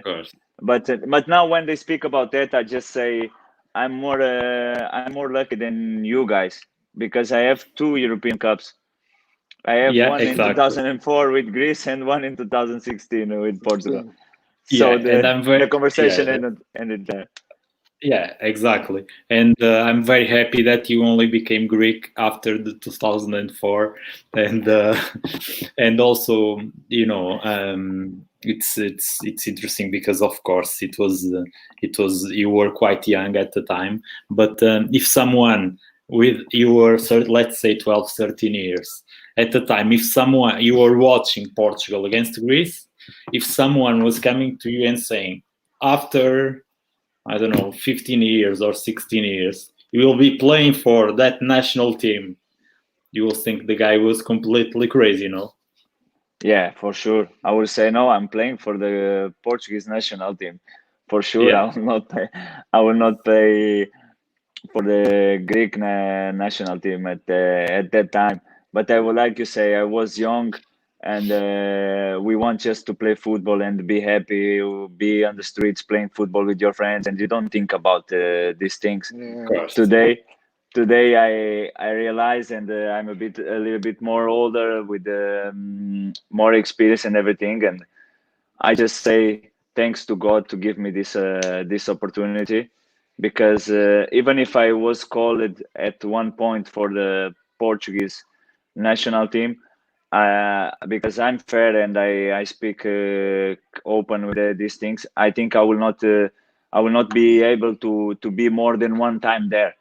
course. but now when they speak about that, I just say I'm more lucky than you guys because I have 2 European Cups. I have Yeah, one in exactly. 2004 with Greece and one in 2016 with Portugal. 16. So Yeah, and I'm very the conversation ended there. yeah, exactly. And I'm very happy that you only became Greek after the 2004, and and also, it's interesting because of course it was you were quite young at the time, but if someone with you were let's say 12, 13 years at the time, if someone you were watching Portugal against Greece, if someone was coming to you and saying after I don't know, 15 years or 16 years, you will be playing for that national team, you will think the guy was completely crazy, Yeah, for sure. I will say no. I'm playing for the Portuguese national team. For sure, I Yeah, will not pay. I will not pay for the Greek national team at that time. But I would like to say I was young, and we want just to play football and be happy, be on the streets playing football with your friends, and you don't think about these things. of Yeah. course. Today I realize, and I'm a little bit more older with more experience and everything, and I just say thanks to God to give me this opportunity, because even if I was called at one point for the Portuguese national team, because I'm fair and I speak open with these things, I think I will not be able to be more than one time there,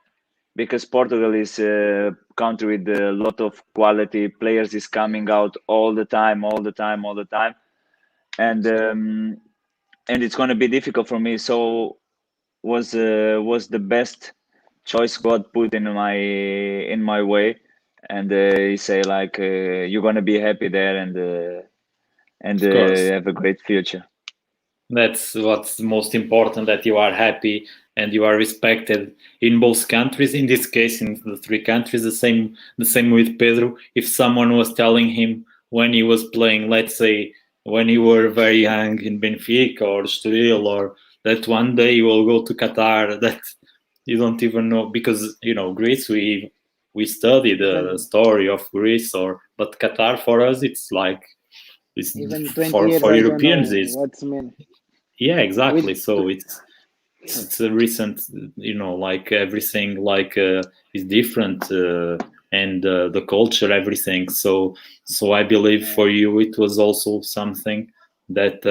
because Portugal is a country with a lot of quality players is coming out all the time, and it's going to be difficult for me. So was the best choice God put in my way, and he say like you're going to be happy there and Of course. have a great future. That's what's most important, that you are happy and you are respected in both countries. In this case, in the three countries, the same with Pedro. If someone was telling him when he was playing, let's say when you were very young in Benfica or Estoril, or that one day you will go to Qatar, that you don't even know, because Greece, we study the Even story of Greece, but Qatar for us it's like it's even 20 years for I don't know Europeans is. what's mean. Yeah, exactly. With So it's a recent, like everything like is different, and the culture, everything. So I believe yeah, for you it was also something that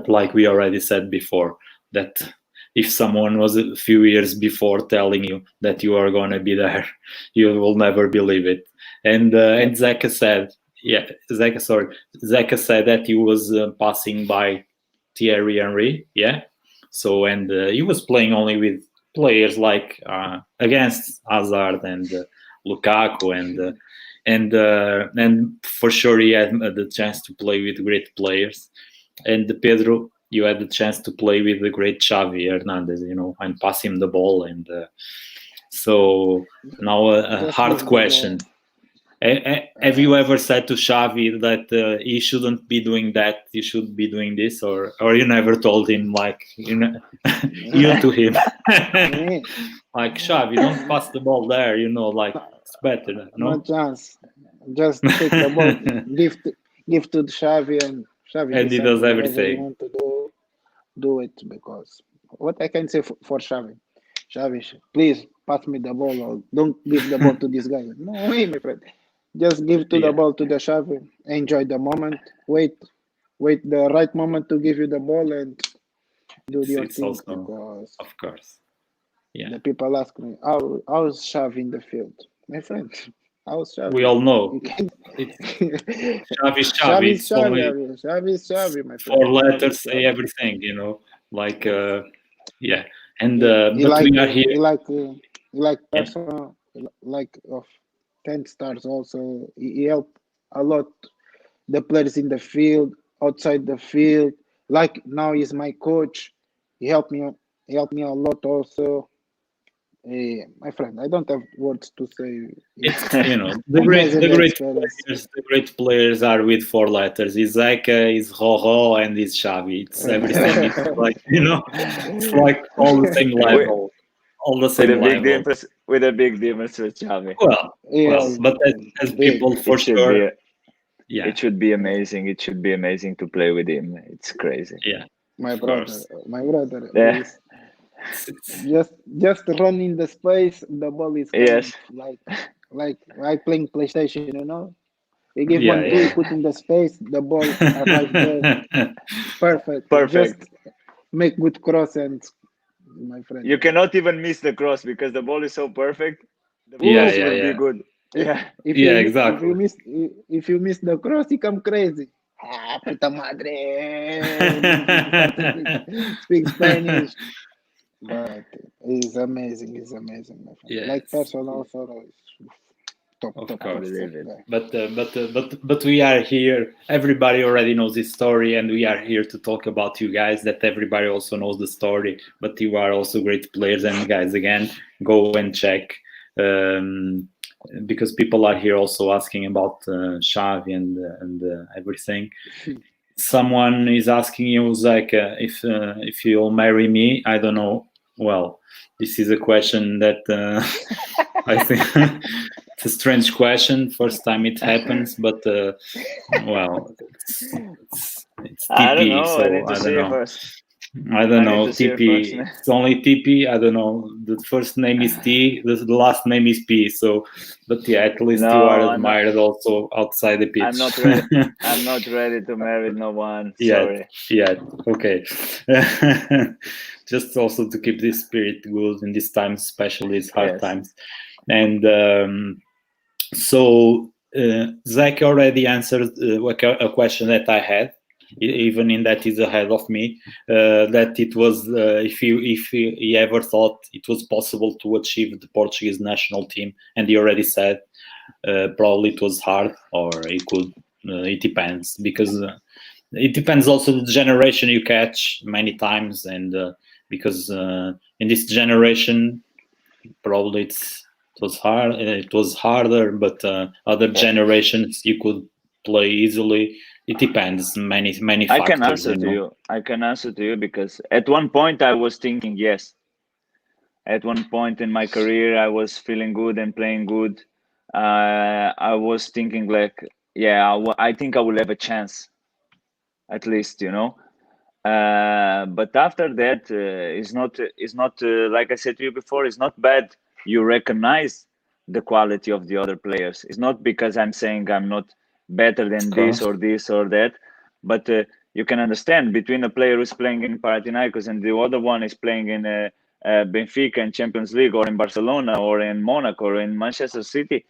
like we already said before, that if someone was a few years before telling you that you are going to be there, you will never believe it. And yep. Zeca said, Zeca said that he was passing by Thierry Henry, yeah. So and he was playing only with players like against Hazard and Lukaku, and for sure he had the chance to play with great players. And Pedro, you had the chance to play with the great Xavi Hernandez, and pass him the ball. And so now a Just hard give the ball. question. Have you ever said to Xavi that he shouldn't be doing that? You should be doing this, or you never told him like you to him, like Xavi, don't pass the ball there. Like it's better. No chance. Just take the ball, give to Xavi, and Xavi And he does decide whatever you everything. want to do it. Because what I can say for Xavi, please pass me the ball, or don't give the ball to this guy. No way, my friend. Just give the Yeah. ball to the Xavi. Enjoy the moment. Wait the right moment to give you the ball and do your It's thing. also, Because of course, yeah. the people ask me, how's Xavi in the field? My friend, how's Xavi? We all know Xavi. Xavi It's only is Xavi, my friend. 4 letters say everything. Like yeah. And but we are here. He like personal, like of 10 stars also. He helped a lot the players in the field, outside the field. Like now he's my coach. He helped me a lot also. My friend, I don't have words to say. It's the great players are with 4 letters. Is Zeca, is Rojo, and is Xavi. It's everything. It's like it's like all the same level. All the same level. With a big difference with Xavi. Well, but as people for sure. Yeah. It should be amazing. It should be amazing to play with him. It's crazy. Yeah. My brother. Yeah. Just run in the space. The ball is coming. Yes. Like playing PlayStation. You give one two, put in the space. The ball arrives there. Perfect. Just make good cross, and my friend. You cannot even miss the cross because the ball is so perfect. The cross will be good. Yeah. Exactly. If you miss the cross, you come crazy. Puta madre. Speak Spanish. But it's amazing. It's amazing, my friend. Yes. Like personal photo is top. Of course. But we are here. Everybody already knows this story, and we are here to talk about you guys. That everybody also knows the story. But you are also great players, and guys, again, go and check. Because people are here also asking about Xavi and everything. Someone is asking you, Zeca, if you'll marry me. I don't know. Well, this is a question that I think it's a strange question. First time it happens, but well, it's TP. I don't know. So I need to see don't it know. first. I don't know, TP. It's only TP. I don't know. The first name is T. The last name is P. So, but yeah, at least you are admired also outside the pitch. I'm not ready. I'm not ready to marry no one. Sorry. Yeah. Okay. Just also to keep this spirit good in these times, especially these hard times. And so Zach already answered a question that I had. Even in that he's ahead of me, that it was if he ever thought it was possible to achieve the Portuguese national team, and he already said probably it was hard, or it could. It depends, because it depends also the generation you catch many times, and because in this generation probably it was hard. It was harder, but other generations you could play easily. It depends, many factors. I can answer to you because at one point I was thinking yes. At one point in my career, I was feeling good and playing good. I was thinking like, I think I will have a chance, at least, But after that, it's not like I said to you before. It's not bad. You recognize the quality of the other players. It's not because I'm saying I'm not better than this or that, but you can understand between a player who's playing in Panathinaikos and the other one is playing in Benfica in Champions League, or in Barcelona, or in Monaco, or in Manchester City.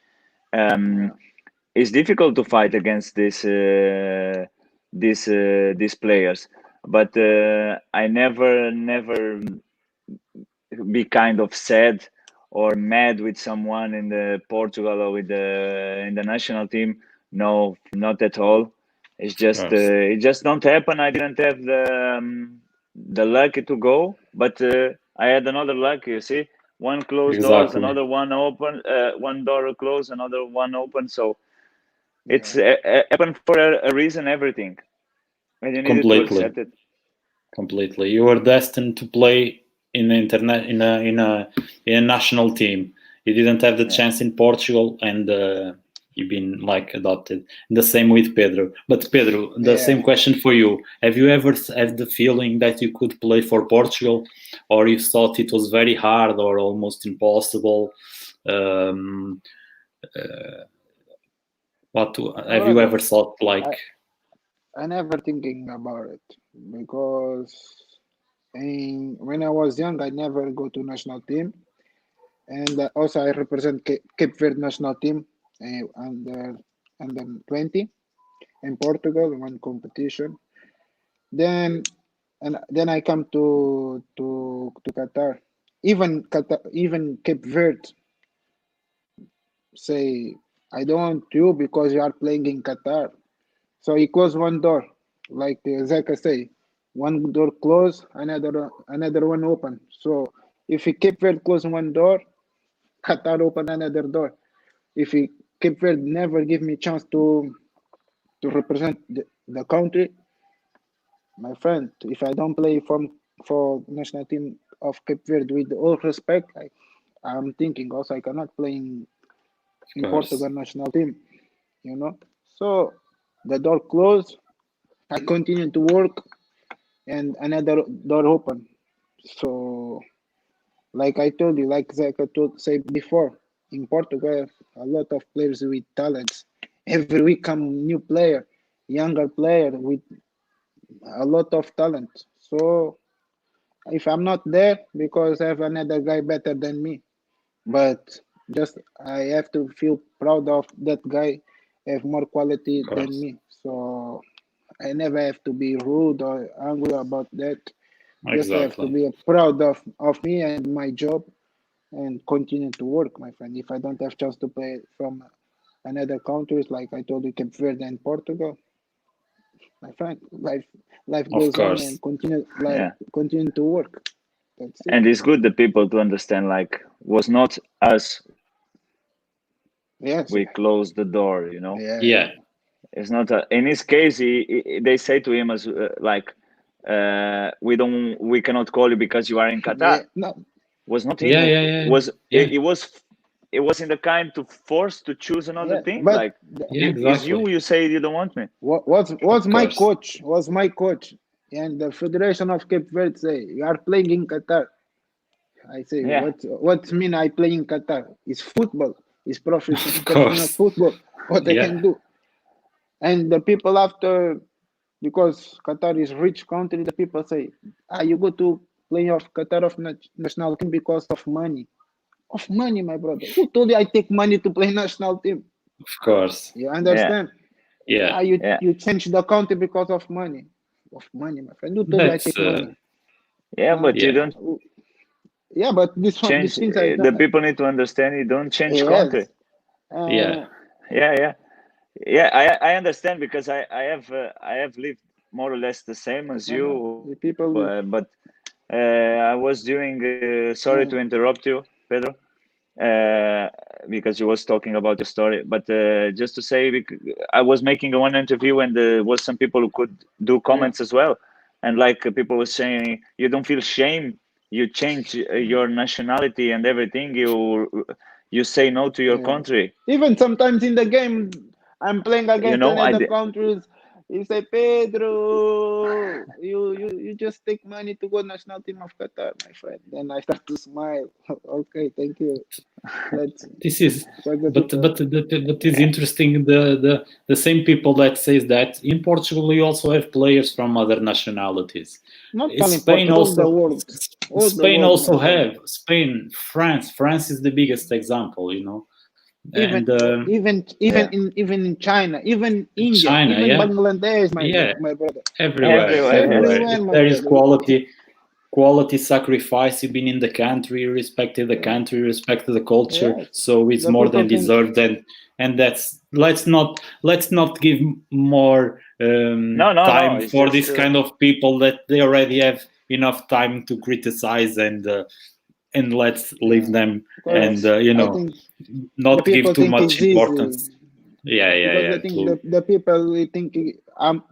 It's difficult to fight against these players, but I never be kind of sad or mad with someone in the Portugal or in the national team. No, not at all. It's just it just don't happen. I didn't have the luck to go, but I had another luck. You see, one closed doors, another one open, one door closed, another one open. So it's happen for a reason, everything, and you need to accept it. Completely, you were destined to play in the internet in a national team. You didn't have the chance in Portugal, and you've been like adopted. The same with Pedro. But Pedro, the same question for you. Have you ever had the feeling that you could play for Portugal, or you thought it was very hard or almost impossible? What have you ever thought like? I never thinking about it, because when I was young, I never go to national team, and also I represent Cape Verde national team under 20 in Portugal in one competition. Then I come to Qatar. Even Cape Verde say, I don't want you because you are playing in Qatar. So he closed one door, like Zeca say, one door closed, another one open. So if he Cape Verde close one door, Qatar open another door. If he Cape Verde never give me chance to represent the country, my friend, if I don't play for national team of Cape Verde, with all respect, I'm thinking also I cannot play in Portugal national team, you know. So the door closed, I continue to work, and another door open. So, like I told you, like Zeca said before, in Portugal, a lot of players with talents. Every week come new player, younger player with a lot of talent. So if I'm not there, because I have another guy better than me, but just I have to feel proud of that guy have more quality than me. So I never have to be rude or angry about that. Just have to be proud of me and my job, and continue to work, my friend. If I don't have chance to play from another countries, like I told you, Cape Verde and Portugal, my friend, life goes on, and continue to work. That's it. And it's good the people to understand, like, was not us. Yes. We closed the door, you know. Yeah. It's not in his case. They say to him as like, we cannot call you because you are in Qatar. No. Was not him. It was in the kind to force to choose another thing. Like, it's you say you don't want me. What's my coach? Was my coach, and the Federation of Cape Verde say you are playing in Qatar. I say, what mean I play in Qatar? It's football. It's professional football. What I can do. And the people after, because Qatar is rich country, the people say, you go to play of Qatar of national team because of money. Of money, my brother. Who told you I take money to play national team? Of course. You understand? Yeah. You change the country because of money. Of money, my friend. Who told you I take money? Yeah, but you don't. Yeah, but these things I don't. The people need to understand. You don't change country. I understand, because I have lived more or less the same as you. But I was doing. Sorry to interrupt you, Pedro, because you was talking about your story. But just to say, I was making one interview, and there was some people who could do comments as well, and like people were saying, you don't feel shame. You change your nationality and everything. You say no to your country. Even sometimes in the game, I'm playing against other countries. You say, Pedro, you just take money to go national team of Qatar, my friend. Then I start to smile. Okay, thank you. This is, but it's interesting. The same people that says that in Portugal you also have players from other nationalities. Not Spain also. The world. Spain also have France. France is the biggest example, you know. Even in China, even India, Bangladesh, my brother. Everywhere. There is quality sacrifice. You've been in the country, you respected the country, you respected the culture, so it's more than deserved. And that's let's not give more time for this kind of people, that they already have enough time to criticize and and let's leave them and I think not the give people too think much it's easy. importance. Yeah, Because I think the people will think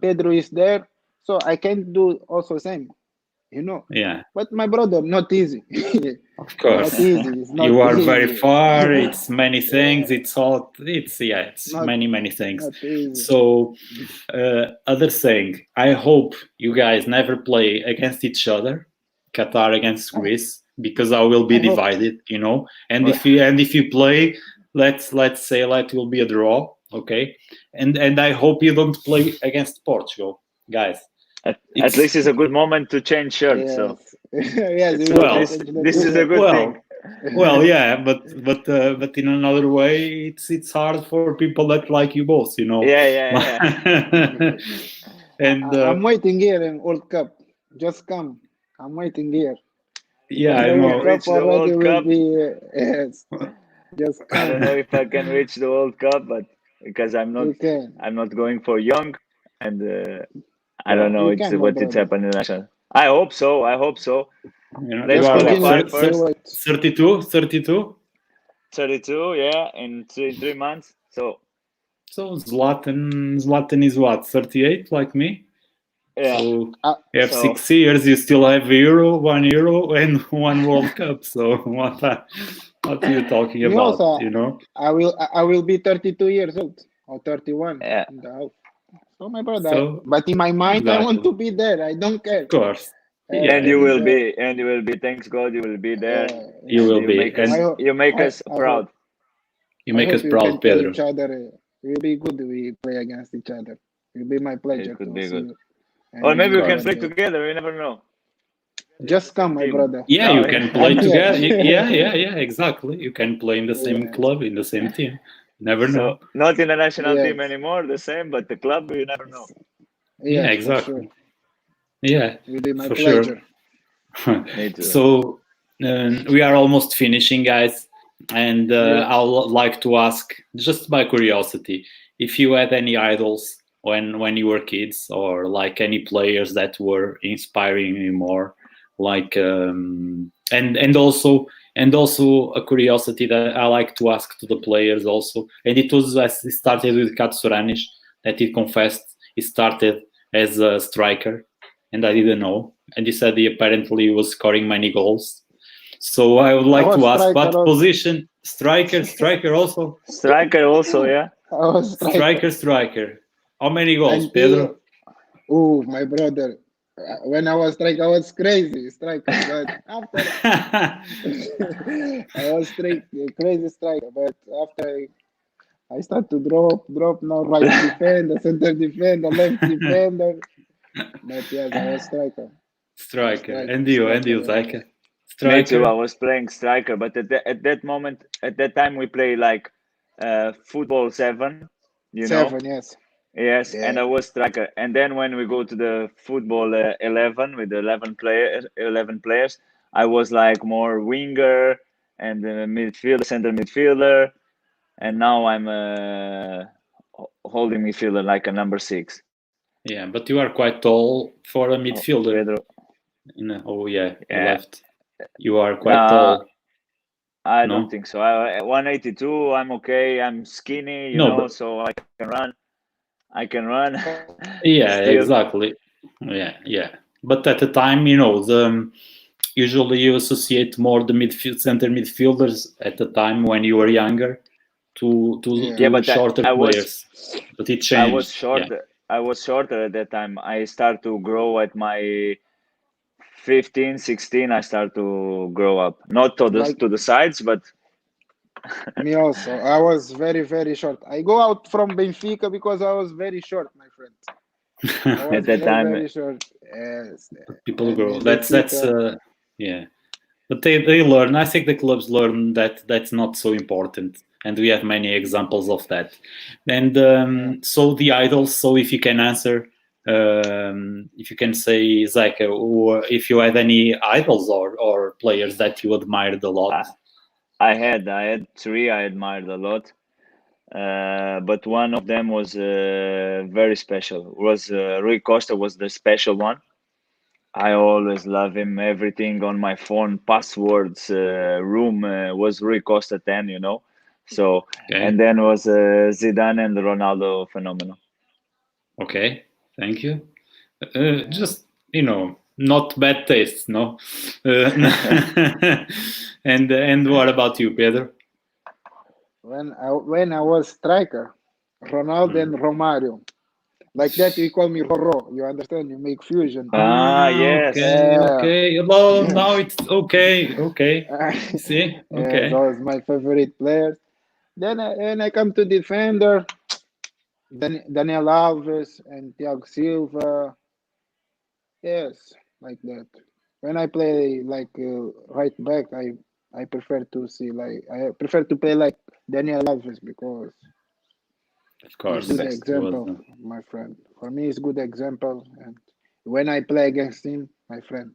Pedro is there, so I can do also same, yeah. But my brother, not easy. Of course, Not easy. It's not you are easy. very far. It's many things. It's Not, many things. not easy. So, other thing, I hope you guys never play against each other, Qatar against Greece, because I will be I hope- divided, And if you play, let's say it will be a draw, okay? And I hope you don't play against Portugal, guys. At least it's a good moment to change shirts. So Yes, so Well, this is a good thing. Well, yeah, but in another way, it's hard for people that like you both, Yeah. And I'm waiting here in World Cup. Just come. I'm waiting here. yeah, I The know. World Reach Cup the already World will Cup. be. Yes. Just I don't come. know if I can reach the World Cup, but because I'm You can. not going for young, and I don't know You can, my it's brother. happening in the national. I hope so. Let's You are qualify what, first. 32? 32? 32, yeah, in 3 months. So Zlatan is what, 38, like me? yeah. So you have So 6 years, you still have Euro, 1 Euro, and 1 World Cup. So what are you talking Me about, also, I will be 32 years old or 31. yeah. So my brother, So, but in my mind, I want exactly. to be there. I don't care. Of course. And Yeah, you will be. Thanks God, you will be there. You will be. You make us proud. You make us we proud, can play Pedro. each other. It will be good. We play against each other. It will be my pleasure It could to be see good. you. Or maybe we can And, play together. We never know. Just come, my brother. Yeah, No, you can play I'm here. together. Yeah, exactly. You can play in the same club, in the same team. Never know. Not in the national team Yes. anymore, the same, but the club, you never know. Yeah, Yes, exactly. for sure. Yeah, It will be my for pleasure. sure. Me too. So we are almost finishing, guys, and I would like to ask, just by curiosity, if you had any idols when you were kids, or like any players that were inspiring you more, like and also a curiosity that I like to ask to the players also, and it was as it started with Katsuranis, that he confessed he started as a striker, and I didn't know, and he said he apparently was scoring many goals. So I would like to ask, what position? Striker also? Striker also, yeah. I was Striker. How many goals, Pedro? Oh, my brother. When I was striker, I was crazy striker. But after I was crazy striker. But after I start to drop now, right defender, center defender, left defender. But yes, I was striker. And you, Zeca? Striker. Me too. I was playing striker, but at that time, we play like football 7. Seven, yes. Yes, Yeah. and I was striker. And then when we go to the football 11 with 11 players, I was like more winger and center midfielder, and now I'm holding midfielder, like a number 6. Yeah, but you are quite tall for a midfielder. Pedro. You left. You are quite tall. I don't think so. 182. I'm okay. I'm skinny, so I can run. Yeah, Still. exactly. Yeah. But at the time, usually you associate more the center midfielders at the time when you were younger to shorter players. But it changed. I was shorter. Yeah. I was shorter at that time. I start to grow at my 15, 16. I start to grow up, not to the sides, but. Me also. I was very, very short. I go out from Benfica because I was very short, my friend. I was at that time, very short. Yes. People grow. That's yeah. But they learn. I think the clubs learn that that's not so important, and we have many examples of that. And so the idols. So if you can answer, if you can say, Zeca, or if you had any idols or players that you admired a lot. I had 3 I admired a lot, but one of them was very special. Was Rui Costa was the special one. I always love him. Everything on my phone, passwords, room was Rui Costa 10, you know. So, Okay. and then was Zidane and Ronaldo phenomenal. Okay. Thank you. Just, not bad taste, no? And what about you, Pedro? When I was striker, Ronaldo and Romario. Like that, you call me Roro. You understand? You make fusion. Yes. Okay. Well, now it's okay. See? Okay. Those my favorite players. Then when I come to defender, Daniel Alves and Thiago Silva. Yes, like that. When I play like right back, I prefer to see like I prefer to play like Daniel Alves because Of it's course. good best. example, my friend. For me, it's good example, and when I play against him, my friend.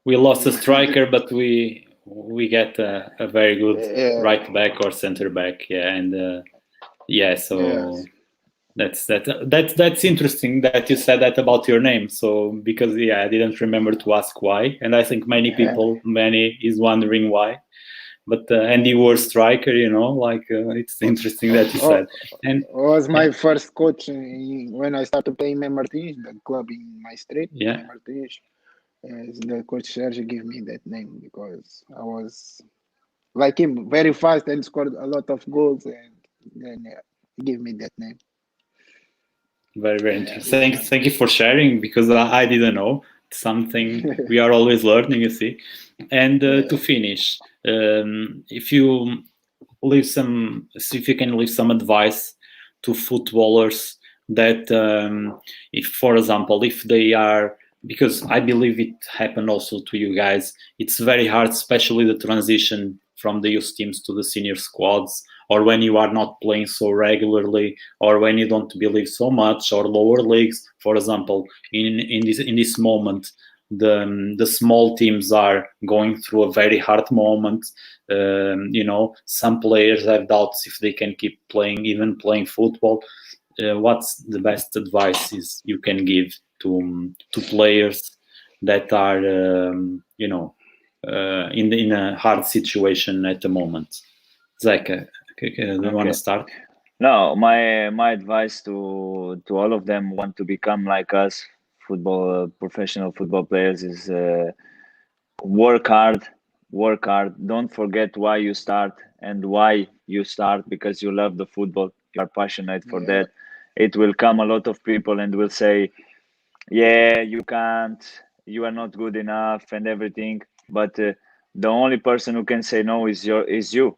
We lost a striker, but we get a very good Yeah, right back or center back. Yeah, and so yes, that's interesting that you said that about your name. So because I didn't remember to ask why, and I think many is wondering why. But and you were striker, it's interesting that you said. And was my first coach when I started playing in Martins, the club in my street, yeah, Martins. The coach Sergio gave me that name because I was like him, very fast and scored a lot of goals, and then he gave me that name. very, very interesting. Thank you for sharing because I didn't know. It's something we are always learning, you see. And to finish, if you if you can leave some advice to footballers that, if, for example, if they are, because I believe it happened also to you guys, it's very hard, especially the transition from the youth teams to the senior squads, or when you are not playing so regularly, or when you don't believe so much, or lower leagues, for example, in this moment, the small teams are going through a very hard moment. Some players have doubts if they can keep playing, even playing football. What's the best advice is you can give to players that are in a hard situation at the moment? Zeca, do you want to start? No, my advice to all of them want to become like us, professional football players, is work hard, work hard. Don't forget why you start and why you start, because you love the football. You are passionate for that. It will come a lot of people and will say, yeah, you can't, you are not good enough and everything. But the only person who can say no is you.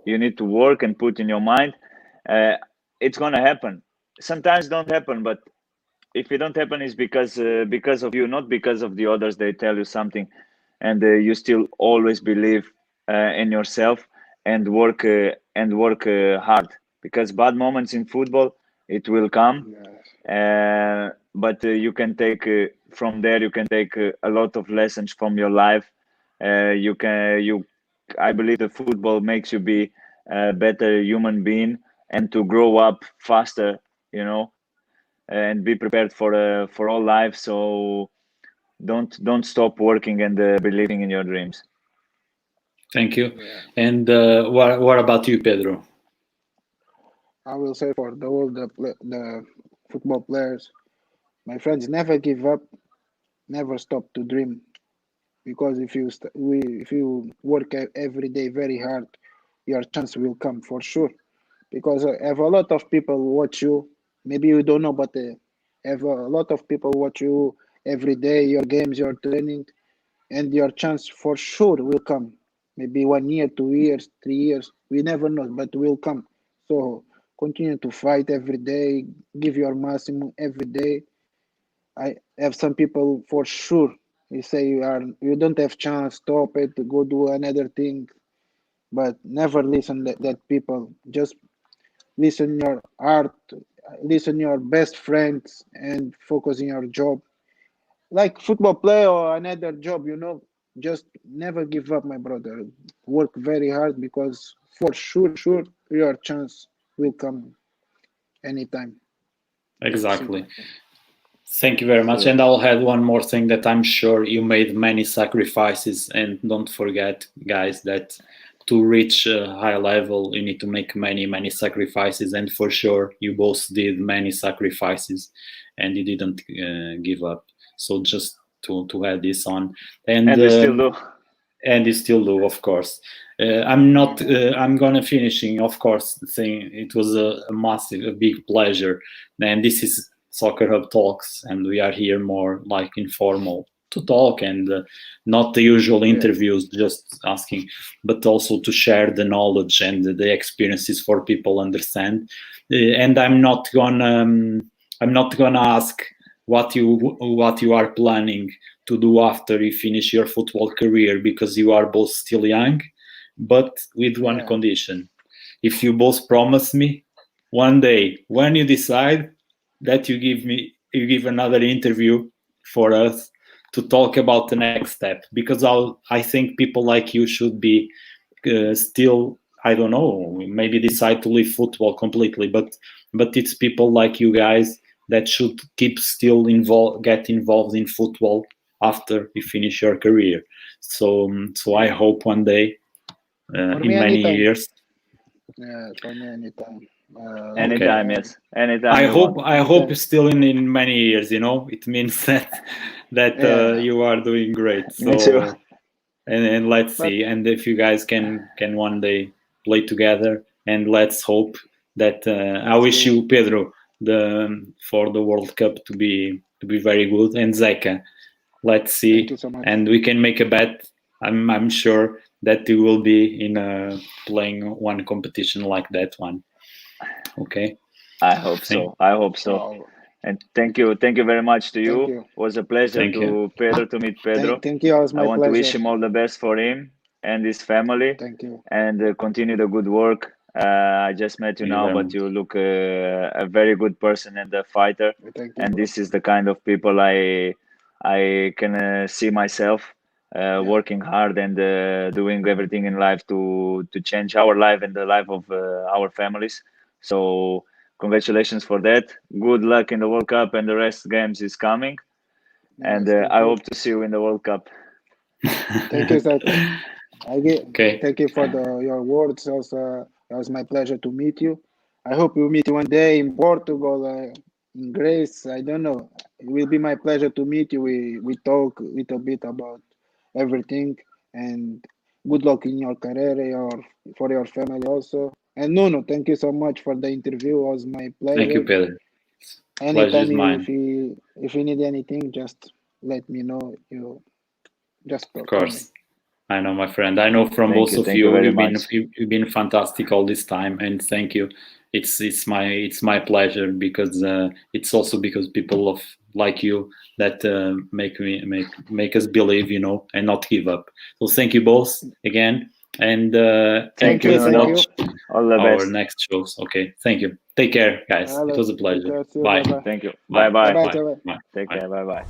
You need to work and put in your mind. It's gonna happen. Sometimes don't happen, but if it don't happen, it's because of you, not because of the others. They tell you something, and you still always believe in yourself and work hard. Because bad moments in football, it will come, but you can take from there. You can take a lot of lessons from your life. I believe the football makes you be a better human being and to grow up faster. And be prepared for all life. So don't stop working and believing in your dreams. Thank you. And what about you, Pedro? I will say for all the football players, my friends, never give up, never stop to dream. Because if you work every day very hard, your chance will come for sure. Because have a lot of people watch you. Maybe you don't know, but have a lot of people watch you every day. Your games, your training, and your chance for sure will come. Maybe 1 year, 2 years, 3 years. We never know, but will come. So continue to fight every day. Give your maximum every day. I have some people for sure. You say you don't have chance. Stop it. Go do another thing. But never listen that people. Just listen your heart. Listen your best friends and focus on your job. Like football play or another job, just never give up, my brother. Work very hard because for sure your chance will come anytime. Exactly. Thank you very much. And I'll add one more thing, that I'm sure you made many sacrifices, and don't forget, guys, that to reach a high level, you need to make many sacrifices, and for sure you both did many sacrifices, and you didn't give up. So just to add this on, and you still do. And you still do, of course. I'm gonna finishing, of course, thing. It was a big pleasure, and this is Soccer Hub Talks, and we are here more like informal to talk, and not the usual interviews, just asking, but also to share the knowledge and the experiences for people understand. And I'm not gonna ask what you are planning to do after you finish your football career, because you are both still young, but with one condition. If you both promise me one day when you decide that you give another interview for us to talk about the next step, because I think people like you should be still, I don't know, maybe decide to leave football completely, but it's people like you guys that should keep still get involved in football after you finish your career. So I hope one day, in many years. Yeah, for me anytime. Anytime, okay. Yes. Anytime. I hope still in many years. It means that you are doing great. So, me too. And let's see. And if you guys can one day play together, and let's hope that I wish you, Pedro, for the World Cup to be very good, and Zeca, let's see. Thank you so much. And we can make a bet. I'm sure that you will be in playing one competition like that one. Okay. I hope so. And thank you very much to you. It was a pleasure to meet Pedro. Thank you. It was my I want pleasure. to wish him all the best for him and his family. Thank you. And continue the good work. I just met you now, but you look a very good person and a fighter. Thank you, and bro. This is the kind of people I can see myself working hard and doing everything in life to change our life and the life of our families. So congratulations for that. Good luck in the World Cup, and the rest games is coming. And I hope to see you in the World Cup. Thank you, Zeca. Thank you for your words. Also, it was my pleasure to meet you. I hope we'll meet one day in Portugal, in Greece. I don't know. It will be my pleasure to meet you. We talk a little bit about everything, and good luck in your career, for your family also. And Nuno, thank you so much for the interview. It was my pleasure. Thank you, Pedro. Anytime if you need anything, just let me know. You just of course. I know, my friend. I know from both of you, you've been fantastic all this time, and thank you. It's my pleasure, because it's also because people like you that make us believe, and not give up. So thank you both again, and thank you for watching our next shows. Okay, thank you. Take care, guys. It was a pleasure. Bye. Thank you. Bye. Bye. Bye. Take care. Bye.